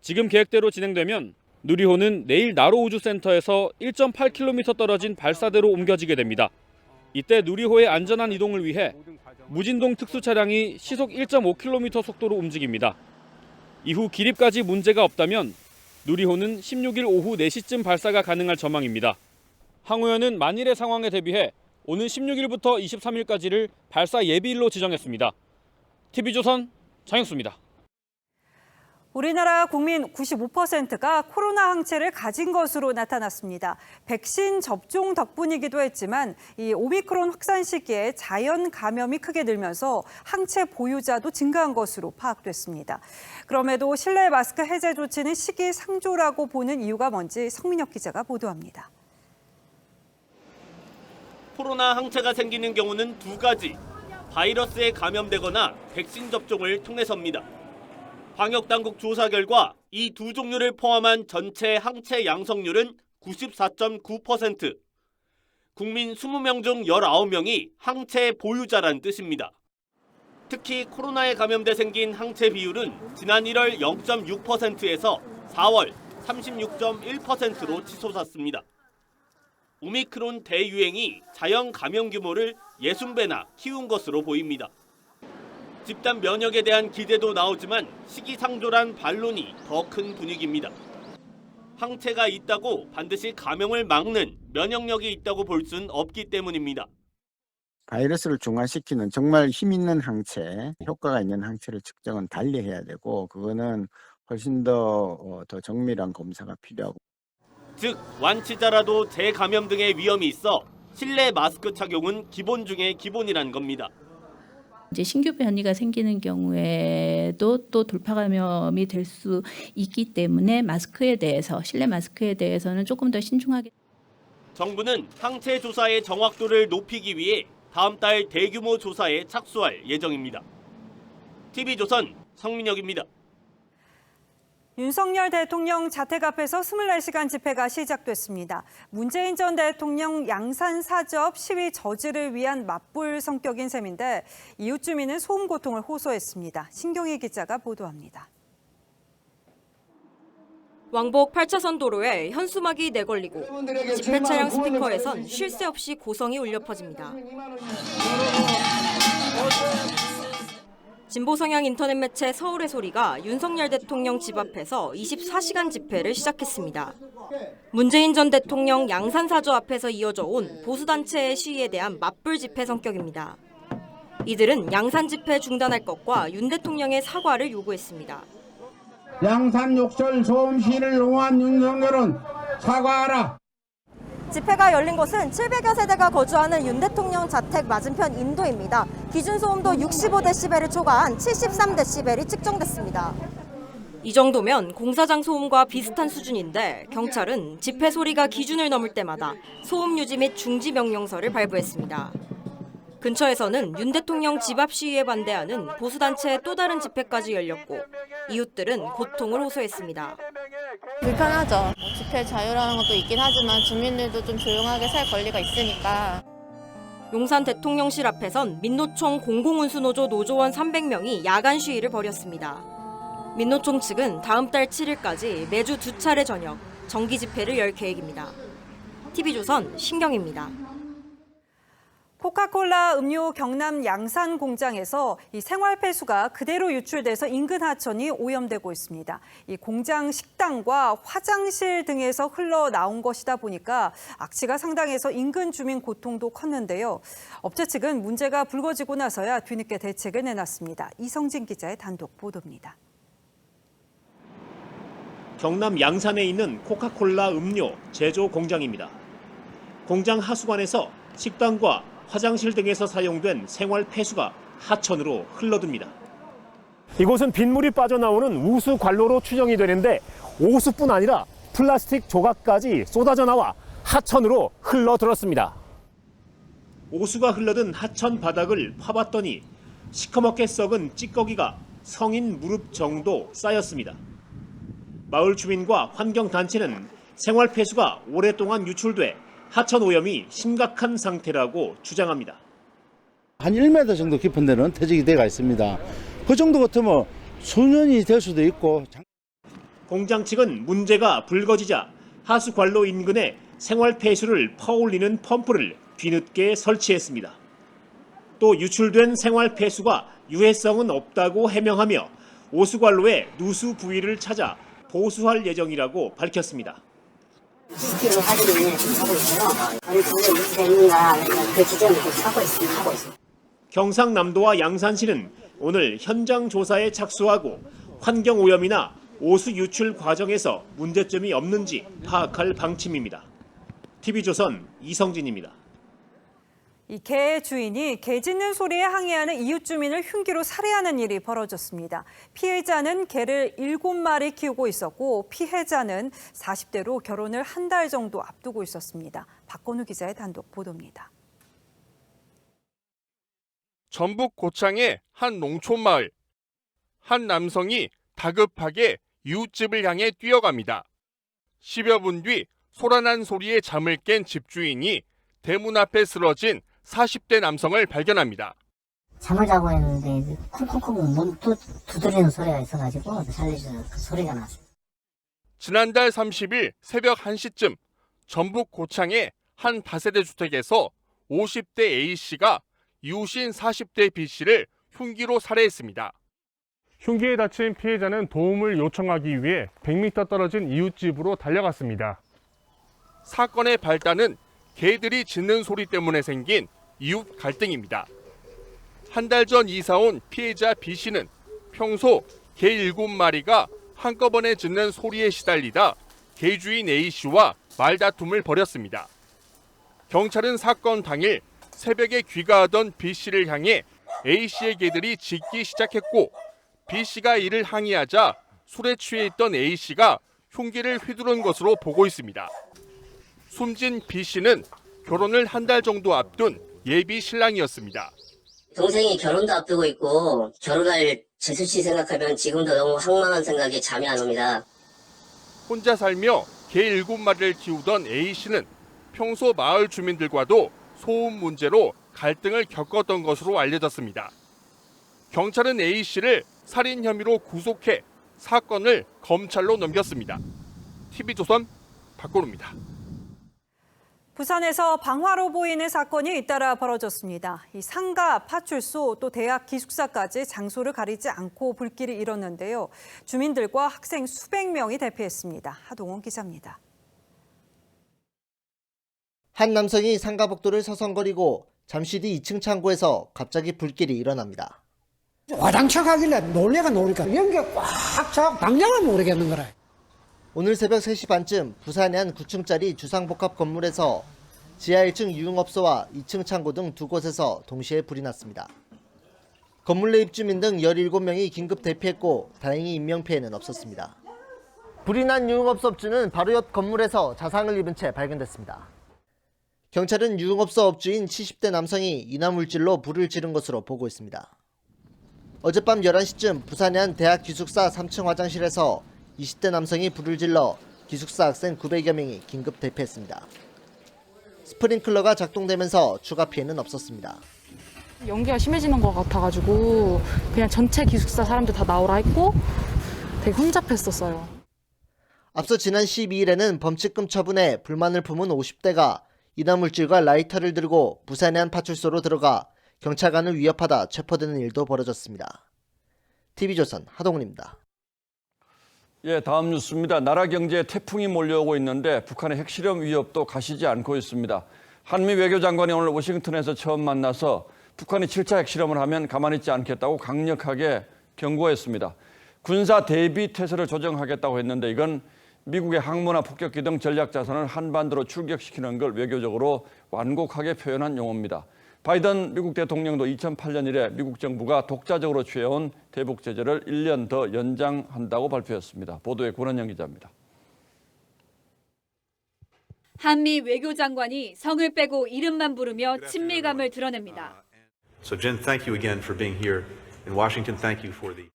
[SPEAKER 7] 지금 계획대로 진행되면 누리호는 내일 나로 우주센터에서 1.8km 떨어진 발사대로 옮겨지게 됩니다. 이때 누리호의 안전한 이동을 위해 무진동 특수 차량이 시속 1.5km 속도로 움직입니다. 이후 기립까지 문제가 없다면 누리호는 16일 오후 4시쯤 발사가 가능할 전망입니다. 항우연은 만일의 상황에 대비해 오는 16일부터 23일까지를 발사 예비일로 지정했습니다. TV조선 장혁수입니다.
[SPEAKER 27] 우리나라 국민 95%가 코로나 항체를 가진 것으로 나타났습니다. 백신 접종 덕분이기도 했지만 이 오미크론 확산 시기에 자연 감염이 크게 늘면서 항체 보유자도 증가한 것으로 파악됐습니다. 그럼에도 실내 마스크 해제 조치는 시기상조라고 보는 이유가 뭔지 성민혁 기자가 보도합니다.
[SPEAKER 9] 코로나 항체가 생기는 경우는 두 가지, 바이러스에 감염되거나 백신 접종을 통해서입니다. 방역당국 조사 결과 이 두 종류를 포함한 전체 항체 양성률은 94.9%. 국민 20명 중 19명이 항체 보유자란 뜻입니다. 특히 코로나에 감염돼 생긴 항체 비율은 지난 1월 0.6%에서 4월 36.1%로 치솟았습니다. 오미크론 대유행이 자연 감염 규모를 60배나 키운 것으로 보입니다. 집단 면역에 대한 기대도 나오지만 시기상조란 반론이 더 큰 분위기입니다. 항체가 있다고 반드시 감염을 막는 면역력이 있다고 볼 수는 없기 때문입니다.
[SPEAKER 10] 바이러스를 중화시키는 정말 힘 있는 항체, 효과가 있는 항체를 측정은 달리 해야 되고 그거는 훨씬 더 정밀한 검사가 필요하고.
[SPEAKER 9] 즉 완치자라도 재감염 등의 위험이 있어 실내 마스크 착용은 기본 중에 기본이란 겁니다.
[SPEAKER 12] 이제 신규 변이가 생기는 경우에도 또 돌파 감염이 될 수 있기 때문에 마스크에 대해서 실내 마스크에 대해서는 조금 더 신중하게.
[SPEAKER 9] 정부는 항체 조사의 정확도를 높이기 위해 다음 달 대규모 조사에 착수할 예정입니다. TV조선 성민혁입니다.
[SPEAKER 27] 윤석열 대통령 자택 앞에서 24시간 집회가 시작됐습니다. 문재인 전 대통령 양산 사접 시위 저지를 위한 맞불 성격인 셈인데 이웃 주민은 소음 고통을 호소했습니다. 신경희 기자가 보도합니다.
[SPEAKER 13] 왕복 8차선 도로에 현수막이 내걸리고 집회 차량 스피커에선 쉴 새 없이 고성이 울려 퍼집니다. 진보 성향 인터넷 매체 서울의 소리가 윤석열 대통령 집 앞에서 24시간 집회를 시작했습니다. 문재인 전 대통령 양산사저 앞에서 이어져 온 보수단체의 시위에 대한 맞불 집회 성격입니다. 이들은 양산 집회 중단할 것과 윤 대통령의 사과를 요구했습니다.
[SPEAKER 14] 양산 욕설 소음 시위를 옹호한 윤석열은 사과하라.
[SPEAKER 13] 집회가 열린 곳은 700여 세대가 거주하는 윤 대통령 자택 맞은편 인도입니다. 기준 소음도 65dB를 초과한 73dB이 측정됐습니다. 이 정도면 공사장 소음과 비슷한 수준인데 경찰은 집회 소리가 기준을 넘을 때마다 소음 유지 및 중지 명령서를 발부했습니다. 근처에서는 윤 대통령 집 앞 시위에 반대하는 보수단체의 또 다른 집회까지 열렸고 이웃들은 고통을 호소했습니다.
[SPEAKER 15] 불편하죠. 집회 자유라는 것도 있긴 하지만 주민들도 좀 조용하게 살 권리가 있으니까.
[SPEAKER 13] 용산 대통령실 앞에선 민노총 공공운수노조 노조원 300명이 야간 시위를 벌였습니다. 민노총 측은 다음 달 7일까지 매주 2차례 저녁 정기 집회를 열 계획입니다. TV조선 신경입니다.
[SPEAKER 27] 코카콜라 음료 경남 양산 공장에서 이 생활 폐수가 그대로 유출돼서 인근 하천이 오염되고 있습니다. 이 공장 식당과 화장실 등에서 흘러나온 것이다 보니까 악취가 상당해서 인근 주민 고통도 컸는데요. 업체 측은 문제가 불거지고 나서야 뒤늦게 대책을 내놨습니다. 이성진 기자의 단독 보도입니다.
[SPEAKER 9] 경남 양산에 있는 코카콜라 음료 제조 공장입니다. 공장 하수관에서 식당과 화장실 등에서 사용된 생활 폐수가 하천으로 흘러듭니다.
[SPEAKER 16] 이곳은 빗물이 빠져나오는 우수 관로로 추정이 되는데 오수뿐 아니라 플라스틱 조각까지 쏟아져 나와 하천으로 흘러들었습니다.
[SPEAKER 9] 오수가 흘러든 하천 바닥을 파봤더니 시커멓게 썩은 찌꺼기가 성인 무릎 정도 쌓였습니다. 마을 주민과 환경단체는 생활 폐수가 오랫동안 유출돼 하천 오염이 심각한 상태라고 주장합니다.
[SPEAKER 17] 한 1m 정도 깊은 데는 퇴직이 돼가 있습니다. 그 정도 같으면 수년이 될 수도 있고.
[SPEAKER 9] 공장 측은 문제가 불거지자 하수 관로 인근에 생활 폐수를 퍼올리는 펌프를 뒤늦게 설치했습니다. 또 유출된 생활 폐수가 유해성은 없다고 해명하며 오수 관로의 누수 부위를 찾아 보수할 예정이라고 밝혔습니다.
[SPEAKER 19] CCTV로 확인을 하고 있어요. 어느 정도 유지가 있는가 그 지점을 하고 있습니다.
[SPEAKER 9] 경상남도와 양산시는 오늘 현장 조사에 착수하고 환경 오염이나 오수 유출 과정에서 문제점이 없는지 파악할 방침입니다. TV조선 이성진입니다.
[SPEAKER 27] 이 개 주인이 개 짖는 소리에 항의하는 이웃 주민을 흉기로 살해하는 일이 벌어졌습니다. 피해자는 개를 7마리 키우고 있었고 피해자는 40대로 결혼을 한 달 정도 앞두고 있었습니다. 박건우 기자의 단독 보도입니다.
[SPEAKER 20] 전북 고창의 한 농촌 마을. 한 남성이 다급하게 이웃집을 향해 뛰어갑니다. 10여 분 뒤 소란한 소리에 잠을 깬 집주인이 대문 앞에 쓰러진 40대 남성을 발견합니다.
[SPEAKER 19] 잠을 자고 있는데 쿵쿵쿵 문 두드리는 소리가 있어가지고 살려주는 그 소리가 났어요.
[SPEAKER 20] 지난달 30일 새벽 1시쯤 전북 고창의 한 다세대 주택에서 50대 A씨가 이웃인 40대 B씨를 흉기로 살해했습니다.
[SPEAKER 16] 흉기에 다친 피해자는 도움을 요청하기 위해 100m 떨어진 이웃집으로 달려갔습니다.
[SPEAKER 20] 사건의 발단은 개들이 짖는 소리 때문에 생긴 이웃 갈등입니다. 한 달 전 이사 온 피해자 B씨는 평소 개 7마리가 한꺼번에 짖는 소리에 시달리다 개주인 A씨와 말다툼을 벌였습니다. 경찰은 사건 당일 새벽에 귀가하던 B씨를 향해 A씨의 개들이 짖기 시작했고 B씨가 이를 항의하자 술에 취해 있던 A씨가 흉기를 휘두른 것으로 보고 있습니다. 숨진 B씨는 결혼을 한 달 정도 앞둔 예비 신랑이었습니다.
[SPEAKER 19] 동생이 결혼도 앞두고 있고 결혼할 재수 씨 생각하면 지금도 너무 황망한 생각이 잠이 안 옵니다.
[SPEAKER 20] 혼자 살며 개 7마리를 키우던 A씨는 평소 마을 주민들과도 소음 문제로 갈등을 겪었던 것으로 알려졌습니다. 경찰은 A씨를 살인 혐의로 구속해 사건을 검찰로 넘겼습니다. TV조선 박건우입니다.
[SPEAKER 27] 부산에서 방화로 보이는 사건이 잇따라 벌어졌습니다. 이 상가, 파출소, 또 대학 기숙사까지 장소를 가리지 않고 불길이 일었는데요. 주민들과 학생 수백 명이 대피했습니다. 하동원 기자입니다.
[SPEAKER 2] 한 남성이 상가복도를 서성거리고 잠시 뒤 2층 창고에서 갑자기 불길이 일어납니다.
[SPEAKER 3] 와장창 하길래 놀래가 노니까 연기가 꽉 차고 방향을 모르겠는 거라.
[SPEAKER 2] 오늘 새벽 3시 반쯤 부산의 한 9층짜리 주상복합 건물에서 지하 1층 유흥업소와 2층 창고 등 두 곳에서 동시에 불이 났습니다. 건물 내 입주민 등 17명이 긴급 대피했고 다행히 인명피해는 없었습니다. 불이 난 유흥업소 업주는 바로 옆 건물에서 자상을 입은 채 발견됐습니다. 경찰은 유흥업소 업주인 70대 남성이 인화물질로 불을 지른 것으로 보고 있습니다. 어젯밤 11시쯤 부산의 한 대학 기숙사 3층 화장실에서 20대 남성이 불을 질러 기숙사 학생 900여 명이 긴급 대피했습니다. 스프링클러가 작동되면서 추가 피해는 없었습니다.
[SPEAKER 5] 연기가 심해지는 것 같아가지고 그냥 전체 기숙사 사람들 다 나오라 했고 되게 혼잡했었어요.
[SPEAKER 2] 앞서 지난 12일에는 범칙금 처분에 불만을 품은 50대가 인화물질과 라이터를 들고 부산의 한 파출소로 들어가 경찰관을 위협하다 체포되는 일도 벌어졌습니다. TV조선 하동훈입니다.
[SPEAKER 4] 예, 다음 뉴스입니다. 나라 경제에 태풍이 몰려오고 있는데 북한의 핵실험 위협도 가시지 않고 있습니다. 한미 외교장관이 오늘 워싱턴에서 처음 만나서 북한이 7차 핵실험을 하면 가만히 있지 않겠다고 강력하게 경고했습니다. 군사 대비 태세를 조정하겠다고 했는데 이건 미국의 항모나 폭격기 등 전략 자산을 한반도로 출격시키는 걸 외교적으로 완곡하게 표현한 용어입니다. 바이든 미국 대통령도 2008년 이래 미국 정부가 독자적으로 취해온 대북 제재를 1년 더 연장한다고 발표했습니다. 보도에 권은영 기자입니다.
[SPEAKER 11] 한미 외교장관이 성을 빼고 이름만 부르며 친밀감을 드러냅니다.
[SPEAKER 18] So Jen, thank you again for being here in Washington. Thank you for the.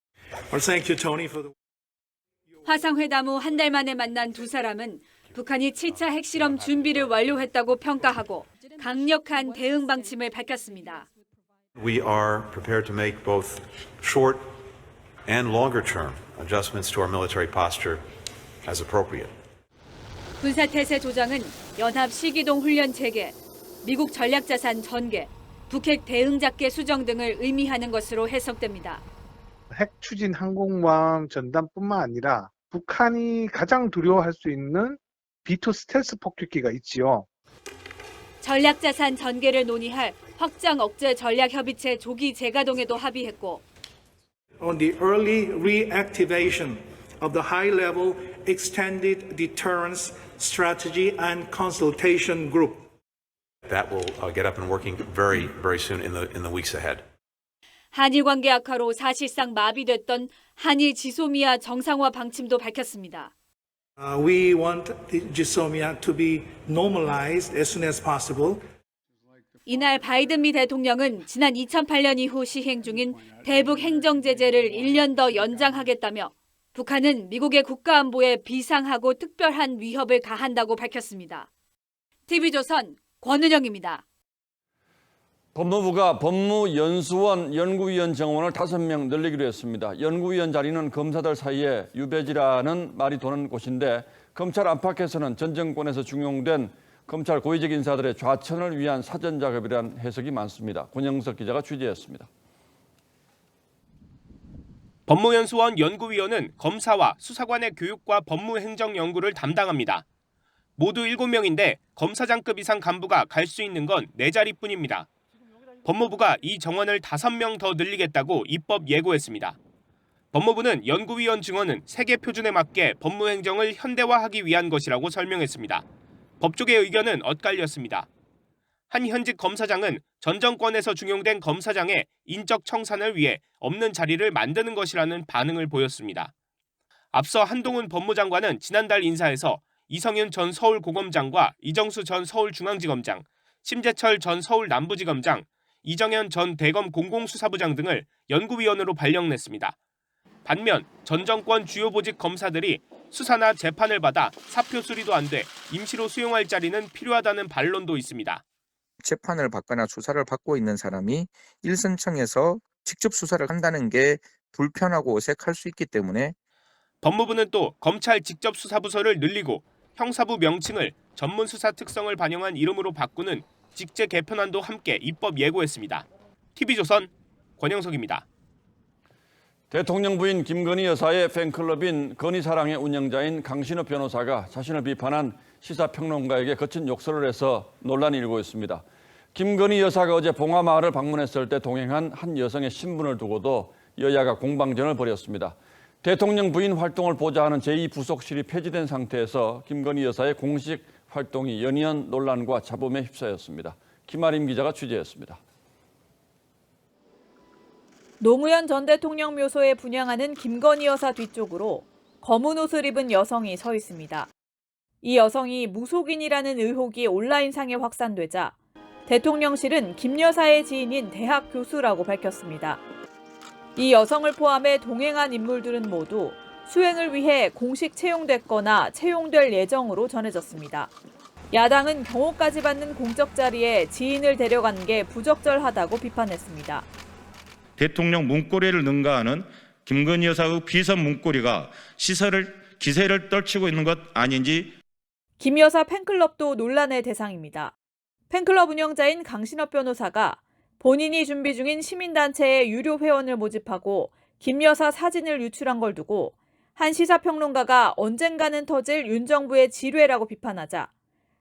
[SPEAKER 18] Well, thank you, Tony, for the.
[SPEAKER 11] 화상회담 후 한 달 만에 만난 두 사람은 북한이 7차 핵실험 준비를 완료했다고 평가하고 강력한 대응 방침을 밝혔습니다.
[SPEAKER 18] We are prepared to make both short and longer-term adjustments to our military posture as appropriate.
[SPEAKER 11] 군사태세 조정은 연합 시기동 훈련 체계, 미국 전략자산 전개, 북핵 대응작계 수정 등을 의미하는 것으로 해석됩니다.
[SPEAKER 21] 핵 추진 항공모함 전단뿐만 아니라 북한이 가장 두려워할 수 있는 B2 스텔스 폭격기가 있지요.
[SPEAKER 11] 전략자산 전개를 논의할 확장 억제 전략협의체 조기 재가동에도 합의했고
[SPEAKER 22] On the early reactivation of the high-level extended deterrence strategy and consultation group.
[SPEAKER 18] That will get up and working very, very soon in the weeks ahead.
[SPEAKER 11] 한일 관계 악화로 사실상 마비됐던 한일 지소미아 정상화 방침도 밝혔습니다.
[SPEAKER 22] We want the GSOMIA to be normalized as soon as possible.
[SPEAKER 11] 이날 바이든 미 대통령은 지난 2008년 이후 시행 중인 대북 행정 제재를 1년 더 연장하겠다며 북한은 미국의 국가안보에 비상하고 특별한 위협을 가한다고 밝혔습니다. TV조선 권은영입니다.
[SPEAKER 4] 법무부가 법무연수원 연구위원 정원을 5명 늘리기로 했습니다. 연구위원 자리는 검사들 사이에 유배지라는 말이 도는 곳인데 검찰 안팎에서는 전 정권에서 중용된 검찰 고위직 인사들의 좌천을 위한 사전 작업이라는 해석이 많습니다. 권영석 기자가 취재했습니다.
[SPEAKER 28] 법무연수원 연구위원은 검사와 수사관의 교육과 법무행정 연구를 담당합니다. 모두 7명인데 검사장급 이상 간부가 갈 수 있는 건 4자리뿐입니다. 법무부가 이 정원을 5명 더 늘리겠다고 입법 예고했습니다. 법무부는 연구위원 증원은 세계 표준에 맞게 법무행정을 현대화하기 위한 것이라고 설명했습니다. 법조계 의견은 엇갈렸습니다. 한 현직 검사장은 전 정권에서 중용된 검사장의 인적 청산을 위해 없는 자리를 만드는 것이라는 반응을 보였습니다. 앞서 한동훈 법무장관은 지난달 인사에서 이성윤 전 서울고검장과 이정수 전 서울중앙지검장, 심재철 전 서울남부지검장, 이정현 전 대검 공공수사부장 등을 연구위원으로 발령냈습니다. 반면 전 정권 주요 보직 검사들이 수사나 재판을 받아 사표 수리도 안 돼 임시로 수용할 자리는 필요하다는 반론도 있습니다.
[SPEAKER 1] 재판을 받거나 조사를 받고 있는 사람이 일선청에서 직접 수사를 한다는 게 불편하고 어색할 수 있기 때문에
[SPEAKER 28] 법무부는 또 검찰 직접 수사부서를 늘리고 형사부 명칭을 전문수사 특성을 반영한 이름으로 바꾸는 직제 개편안도 함께 입법 예고했습니다. TV조선 권영석입니다.
[SPEAKER 4] 대통령 부인 김건희 여사의 팬클럽인 건희사랑의 운영자인 강신업 변호사가 자신을 비판한 시사평론가에게 거친 욕설을 해서 논란이 일고 있습니다. 김건희 여사가 어제 봉화마을을 방문했을 때 동행한 한 여성의 신분을 두고도 여야가 공방전을 벌였습니다. 대통령 부인 활동을 보좌하는 제2부속실이 폐지된 상태에서 김건희 여사의 공식 활동이 연이은 논란과 잡음에 휩싸였습니다. 김아림 기자가 취재했습니다.
[SPEAKER 6] 노무현 전 대통령 묘소에 분향하는 김건희 여사 뒤쪽으로 검은 옷을 입은 여성이 서 있습니다. 이 여성이 무속인이라는 의혹이 온라인상에 확산되자 대통령실은 김 여사의 지인인 대학 교수라고 밝혔습니다. 이 여성을 포함해 동행한 인물들은 모두 수행을 위해 공식 채용됐거나 채용될 예정으로 전해졌습니다. 야당은 경호까지 받는 공적 자리에 지인을 데려간 게 부적절하다고 비판했습니다.
[SPEAKER 7] 대통령 문고리를 능가하는 김건희 여사의 비선 문고리가 기세를 떨치고 있는 것 아닌지.
[SPEAKER 6] 김 여사 팬클럽도 논란의 대상입니다. 팬클럽 운영자인 강신업 변호사가 본인이 준비 중인 시민단체의 유료 회원을 모집하고 김 여사 사진을 유출한 걸 두고 한 시사평론가가 언젠가는 터질 윤 정부의 지뢰라고 비판하자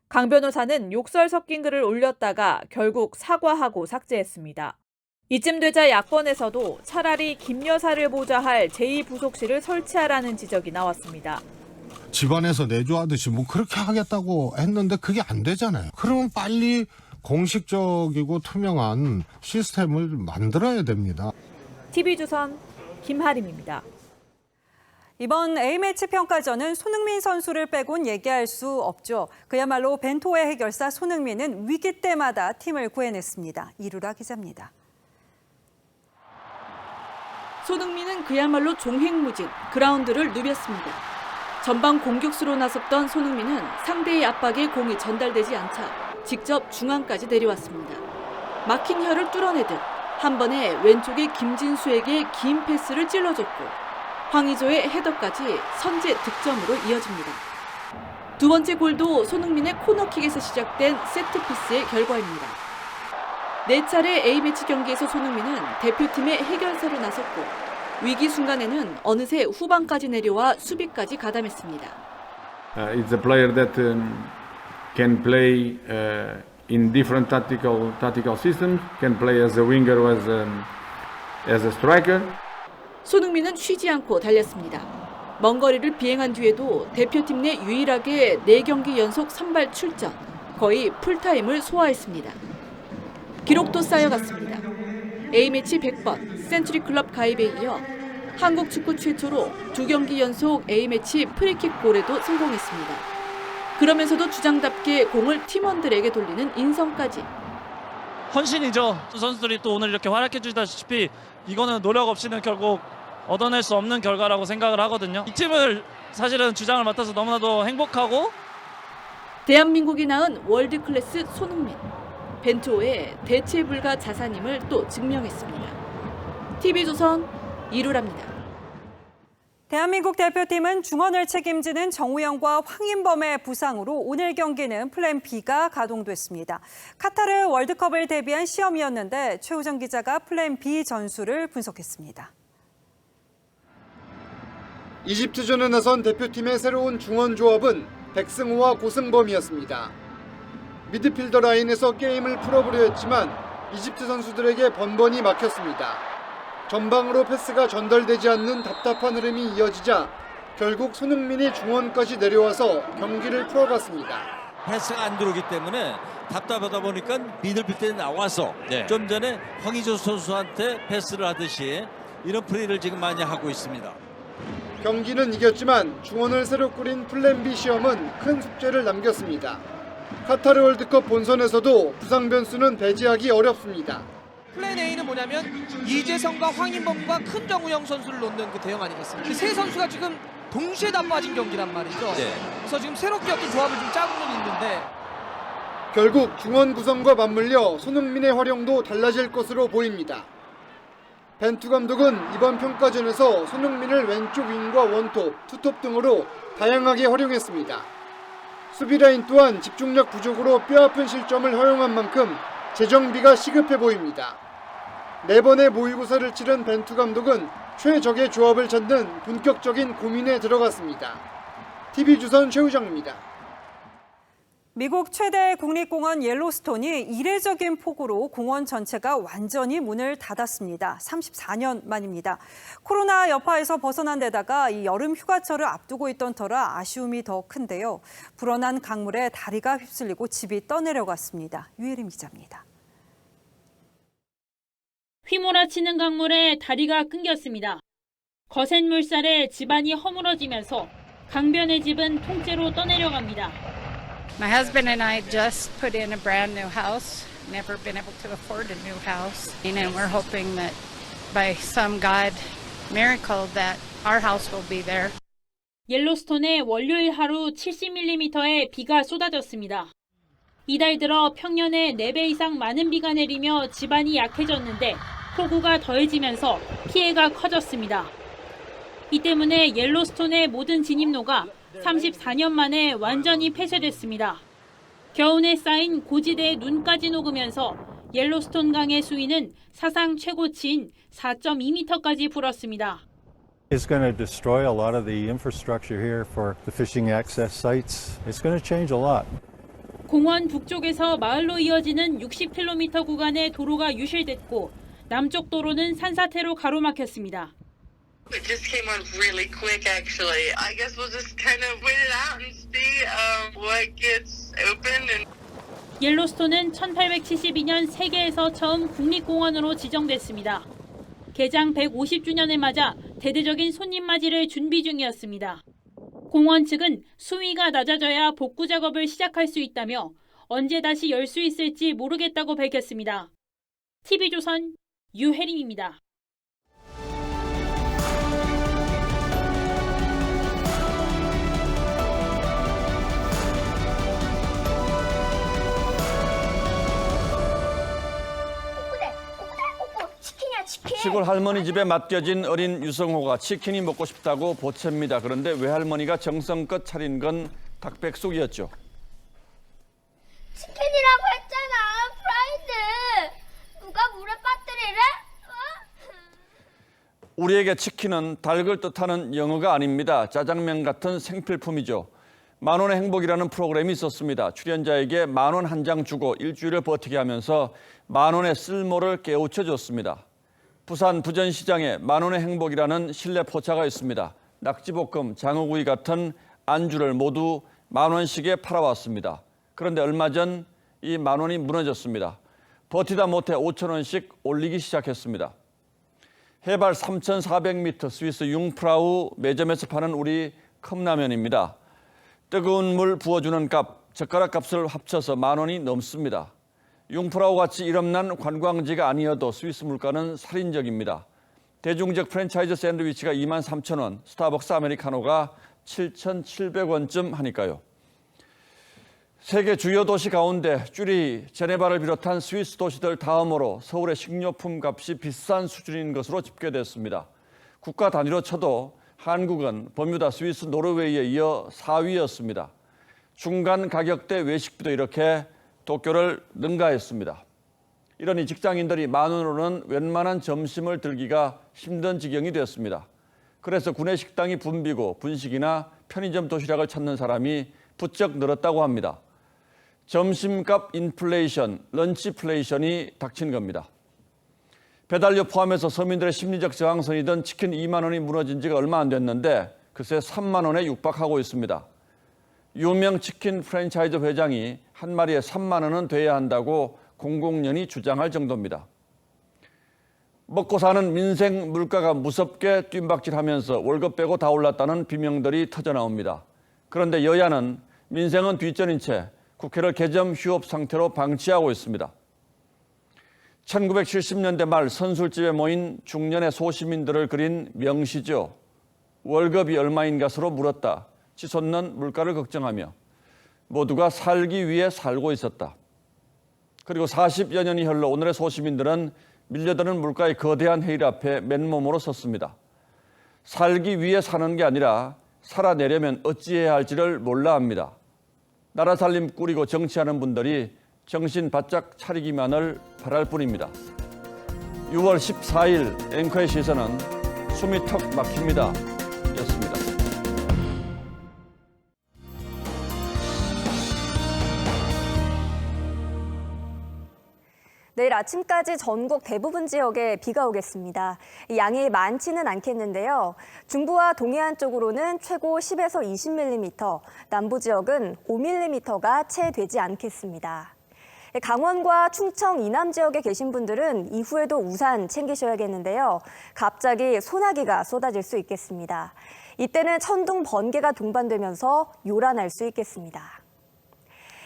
[SPEAKER 6] 강 변호사는 욕설 섞인 글을 올렸다가 결국 사과하고 삭제했습니다. 이쯤 되자 야권에서도 차라리 김 여사를 보좌할 제2부속실을 설치하라는 지적이 나왔습니다.
[SPEAKER 8] 집안에서 내조하듯이 뭐 그렇게 하겠다고 했는데 그게 안 되잖아요. 그러면 빨리 공식적이고 투명한 시스템을 만들어야 됩니다.
[SPEAKER 6] TV조선 김하림입니다.
[SPEAKER 27] 이번 A매치 평가전은 손흥민 선수를 빼곤 얘기할 수 없죠. 그야말로 벤토의 해결사 손흥민은 위기 때마다 팀을 구해냈습니다. 이루라 기자입니다.
[SPEAKER 23] 손흥민은 그야말로 종횡무진, 그라운드를 누볐습니다. 전방 공격수로 나섰던 손흥민은 상대의 압박에 공이 전달되지 않자 직접 중앙까지 내려왔습니다. 막힌 혀를 뚫어내듯 한 번에 왼쪽에 김진수에게 긴 패스를 찔러줬고 황의조의 헤더까지 선제 득점으로 이어집니다. 두 번째 골도 손흥민의 코너킥에서 시작된 세트피스의 결과입니다. 4차례 A매치 경기에서 손흥민은 대표팀의 해결사로 나섰고 위기 순간에는 어느새 후방까지 내려와 수비까지 가담했습니다.
[SPEAKER 24] It's a player that can play in different tactical systems, can play as a winger or as a striker.
[SPEAKER 23] 손흥민은 쉬지 않고 달렸습니다. 먼 거리를 비행한 뒤에도 대표팀 내 유일하게 4경기 연속 선발 출전, 거의 풀타임을 소화했습니다. 기록도 쌓여갔습니다. A매치 100번, 센츄리클럽 가입에 이어 한국 축구 최초로 2경기 연속 A매치 프리킥 골에도 성공했습니다. 그러면서도 주장답게 공을 팀원들에게 돌리는 인성까지.
[SPEAKER 25] 헌신이죠. 선수들이 또 오늘 이렇게 활약해 주다시피 이거는 노력 없이는 결국 얻어낼 수 없는 결과라고 생각을 하거든요. 이 팀을 사실은 주장을 맡아서 너무나도 행복하고
[SPEAKER 23] 대한민국이 낳은 월드클래스 손흥민. 벤투호의 대체 불가 자산임을 또 증명했습니다. TV조선 이루랍니다.
[SPEAKER 27] 대한민국 대표팀은 중원을 책임지는 정우영과 황인범의 부상으로 오늘 경기는 플랜 B가 가동됐습니다. 카타르 월드컵을 대비한 시험이었는데 최우정 기자가 플랜 B 전술을 분석했습니다.
[SPEAKER 26] 이집트전에 나선 대표팀의 새로운 중원 조합은 백승호와 고승범이었습니다. 미드필더 라인에서 게임을 풀어보려 했지만 이집트 선수들에게 번번이 막혔습니다. 전방으로 패스가 전달되지 않는 답답한 흐름이 이어지자 결국 손흥민이 중원까지 내려와서 경기를 풀어갔습니다.
[SPEAKER 29] 패스가 안 들어오기 때문에 답답하다 보니까 미들필드에 나와서 좀 전에 황의조 선수한테 패스를 하듯이 이런 플레이를 지금 많이 하고 있습니다.
[SPEAKER 26] 경기는 이겼지만 중원을 새로 꾸린 플랜 B 시험은 큰 숙제를 남겼습니다. 카타르 월드컵 본선에서도 부상 변수는 배제하기 어렵습니다.
[SPEAKER 9] 플랜 A는 뭐냐면 이재성과 황인범과 큰정우영 선수를 놓는 그 대응 아니겠습니까? 이 세 선수가 지금 동시에 다 빠진 경기란 말이죠. 그래서 지금 새롭게 어떤 조합을 좀 짜고는 있는데
[SPEAKER 26] 결국 중원 구성과 맞물려 손흥민의 활용도 달라질 것으로 보입니다. 벤투 감독은 이번 평가전에서 손흥민을 왼쪽 윙과 원톱, 투톱 등으로 다양하게 활용했습니다. 수비 라인 또한 집중력 부족으로 뼈아픈 실점을 허용한 만큼 재정비가 시급해 보입니다. 4번의 모의고사를 치른 벤투 감독은 최적의 조합을 찾는 본격적인 고민에 들어갔습니다. TV조선 최우정입니다.
[SPEAKER 27] 미국 최대 국립공원 옐로스톤이 이례적인 폭우로 공원 전체가 완전히 문을 닫았습니다. 34년 만입니다. 코로나 여파에서 벗어난 데다가 이 여름 휴가철을 앞두고 있던 터라 아쉬움이 더 큰데요. 불어난 강물에 다리가 휩쓸리고 집이 떠내려갔습니다. 유혜림 기자입니다.
[SPEAKER 10] 휘몰아치는 강물에 다리가 끊겼습니다. 거센 물살에 집안이 허물어지면서 강변의 집은 통째로 떠내려갑니다.
[SPEAKER 12] My husband and I just put in a brand new house. Never been able to afford a new house. And we're hoping that by some God miracle that our house will be there.
[SPEAKER 10] 옐로스톤에 월요일 하루 70mm의 비가 쏟아졌습니다. 이달 들어 평년에 4배 이상 많은 비가 내리며 집안이 약해졌는데 폭우가 더해지면서 피해가 커졌습니다. 이 때문에 옐로스톤의 모든 진입로가 34년 만에 완전히 폐쇄됐습니다. 겨우내 쌓인 고지대에 눈까지 녹으면서 옐로스톤 강의 수위는 사상 최고치인 4.2m까지 불었습니다.
[SPEAKER 13] It's going to destroy a lot of the infrastructure here for the fishing access sites. It's going to change a lot.
[SPEAKER 10] 공원 북쪽에서 마을로 이어지는 60km 구간의 도로가 유실됐고 남쪽 도로는 산사태로 가로막혔습니다.
[SPEAKER 14] It just came on really quick, actually. I guess we'll just kind of wait it out and see what gets open.
[SPEAKER 10] 옐로스톤은 1872년 세계에서 처음 국립공원으로 지정됐습니다. 개장 150주년을 맞아 대대적인 손님 맞이를 준비 중이었습니다. 공원 측은 수위가 낮아져야 복구 작업을 시작할 수 있다며 언제 다시 열 수 있을지 모르겠다고 밝혔습니다. TV조선 유혜림입니다.
[SPEAKER 4] 시골 할머니 집에 맡겨진 어린 유성호가 치킨이 먹고 싶다고 보챕니다. 그런데 외할머니가 정성껏 차린 건 닭백숙이었죠.
[SPEAKER 15] 치킨이라고 했잖아, 프라이드. 누가 물에 빠뜨리래?
[SPEAKER 4] 우리에게 치킨은 닭을 뜻하는 영어가 아닙니다. 짜장면 같은 생필품이죠. 만원의 행복이라는 프로그램이 있었습니다. 출연자에게 만원 한 장 주고 일주일을 버티게 하면서 만원의 쓸모를 깨우쳐줬습니다. 부산 부전시장에 만원의 행복이라는 실내 포차가 있습니다. 낙지볶음, 장어구이 같은 안주를 모두 만원씩에 팔아왔습니다. 그런데 얼마 전 이 만원이 무너졌습니다. 버티다 못해 5,000원씩 올리기 시작했습니다. 해발 3,400m 스위스 융프라우 매점에서 파는 우리 컵라면입니다. 뜨거운 물 부어주는 값, 젓가락 값을 합쳐서 만원이 넘습니다. 융프라우 같이 이름난 관광지가 아니어도 스위스 물가는 살인적입니다. 대중적 프랜차이즈 샌드위치가 23,000원, 스타벅스 아메리카노가 7,700원쯤 하니까요. 세계 주요 도시 가운데 쭈리, 제네바를 비롯한 스위스 도시들 다음으로 서울의 식료품 값이 비싼 수준인 것으로 집계됐습니다. 국가 단위로 쳐도 한국은 버뮤다, 스위스, 노르웨이에 이어 4위였습니다. 중간 가격대 외식비도 이렇게 도쿄를 능가했습니다. 이러니 직장인들이 만원으로는 웬만한 점심을 들기가 힘든 지경이 됐습니다. 그래서 구내 식당이 붐비고 분식이나 편의점 도시락을 찾는 사람이 부쩍 늘었다고 합니다. 점심값 인플레이션, 런치플레이션이 닥친 겁니다. 배달료 포함해서 서민들의 심리적 저항선이던 치킨 2만 원이 무너진 지가 얼마 안 됐는데 그새 3만 원에 육박하고 있습니다. 유명 치킨 프랜차이즈 회장이 한 마리에 3만 원은 돼야 한다고 공공연히 주장할 정도입니다. 먹고 사는 민생 물가가 무섭게 뜀박질하면서 월급 빼고 다 올랐다는 비명들이 터져나옵니다. 그런데 여야는 민생은 뒷전인 채 국회를 개점 휴업 상태로 방치하고 있습니다. 1970년대 말 선술집에 모인 중년의 소시민들을 그린 명시죠. 월급이 얼마인 것으로 물었다. 치솟는 물가를 걱정하며 모두가 살기 위해 살고 있었다. 그리고 40여 년이 흘러 오늘의 소시민들은 밀려드는 물가의 거대한 해일 앞에 맨몸으로 섰습니다. 살기 위해 사는 게 아니라 살아내려면 어찌해야 할지를 몰라 합니다. 나라 살림 꾸리고 정치하는 분들이 정신 바짝 차리기만을 바랄 뿐입니다. 6월 14일 앵커의 시선은 숨이 턱 막힙니다. 였습니다.
[SPEAKER 2] 내일 아침까지 전국 대부분 지역에 비가 오겠습니다. 양이 많지는 않겠는데요. 중부와 동해안 쪽으로는 최고 10에서 20mm, 남부 지역은 5mm가 채 되지 않겠습니다. 강원과 충청 이남 지역에 계신 분들은 이후에도 우산 챙기셔야겠는데요. 갑자기 소나기가 쏟아질 수 있겠습니다. 이때는 천둥, 번개가 동반되면서 요란할 수 있겠습니다.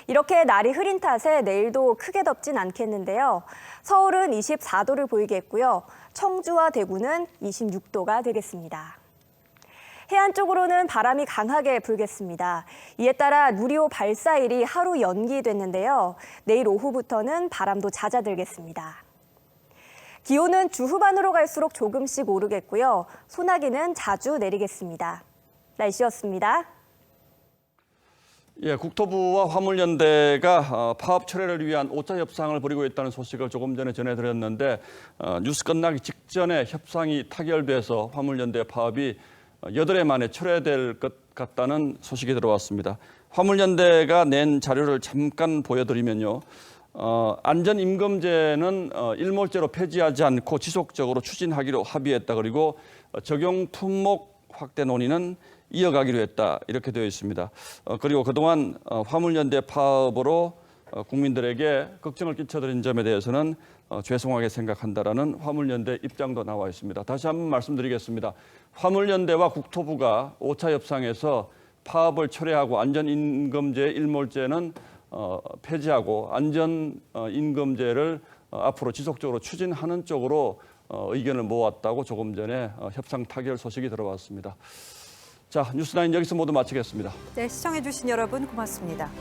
[SPEAKER 2] 이렇게 날이 흐린 탓에 내일도 크게 덥진 않겠는데요. 서울은 24도를 보이겠고요. 청주와 대구는 26도가 되겠습니다. 해안 쪽으로는 바람이 강하게 불겠습니다. 이에 따라 누리호 발사일이 하루 연기됐는데요. 내일 오후부터는 바람도 잦아들겠습니다. 기온은 주 후반으로 갈수록 조금씩 오르겠고요. 소나기는 자주 내리겠습니다. 날씨였습니다.
[SPEAKER 4] 예, 국토부와 화물연대가 파업 철회를 위한 5차 협상을 벌이고 있다는 소식을 조금 전에 전해드렸는데 뉴스 끝나기 직전에 협상이 타결돼서 화물연대 파업이 8해 만에 철회될 것 같다는 소식이 들어왔습니다. 화물연대가 낸 자료를 잠깐 보여드리면요. 안전임금제는 일몰제로 폐지하지 않고 지속적으로 추진하기로 합의했다. 그리고 적용 품목 확대 논의는 이어가기로 했다. 이렇게 되어 있습니다. 그리고 그동안 화물연대 파업으로 국민들에게 걱정을 끼쳐드린 점에 대해서는 죄송하게 생각한다라는 화물연대 입장도 나와 있습니다. 다시 한번 말씀드리겠습니다. 화물연대와 국토부가 5차 협상에서 파업을 철회하고 안전임금제 일몰제는 폐지하고 안전임금제를 앞으로 지속적으로 추진하는 쪽으로 의견을 모았다고 조금 전에 협상 타결 소식이 들어왔습니다. 자, 뉴스9 여기서 모두 마치겠습니다.
[SPEAKER 27] 네, 시청해주신 여러분 고맙습니다.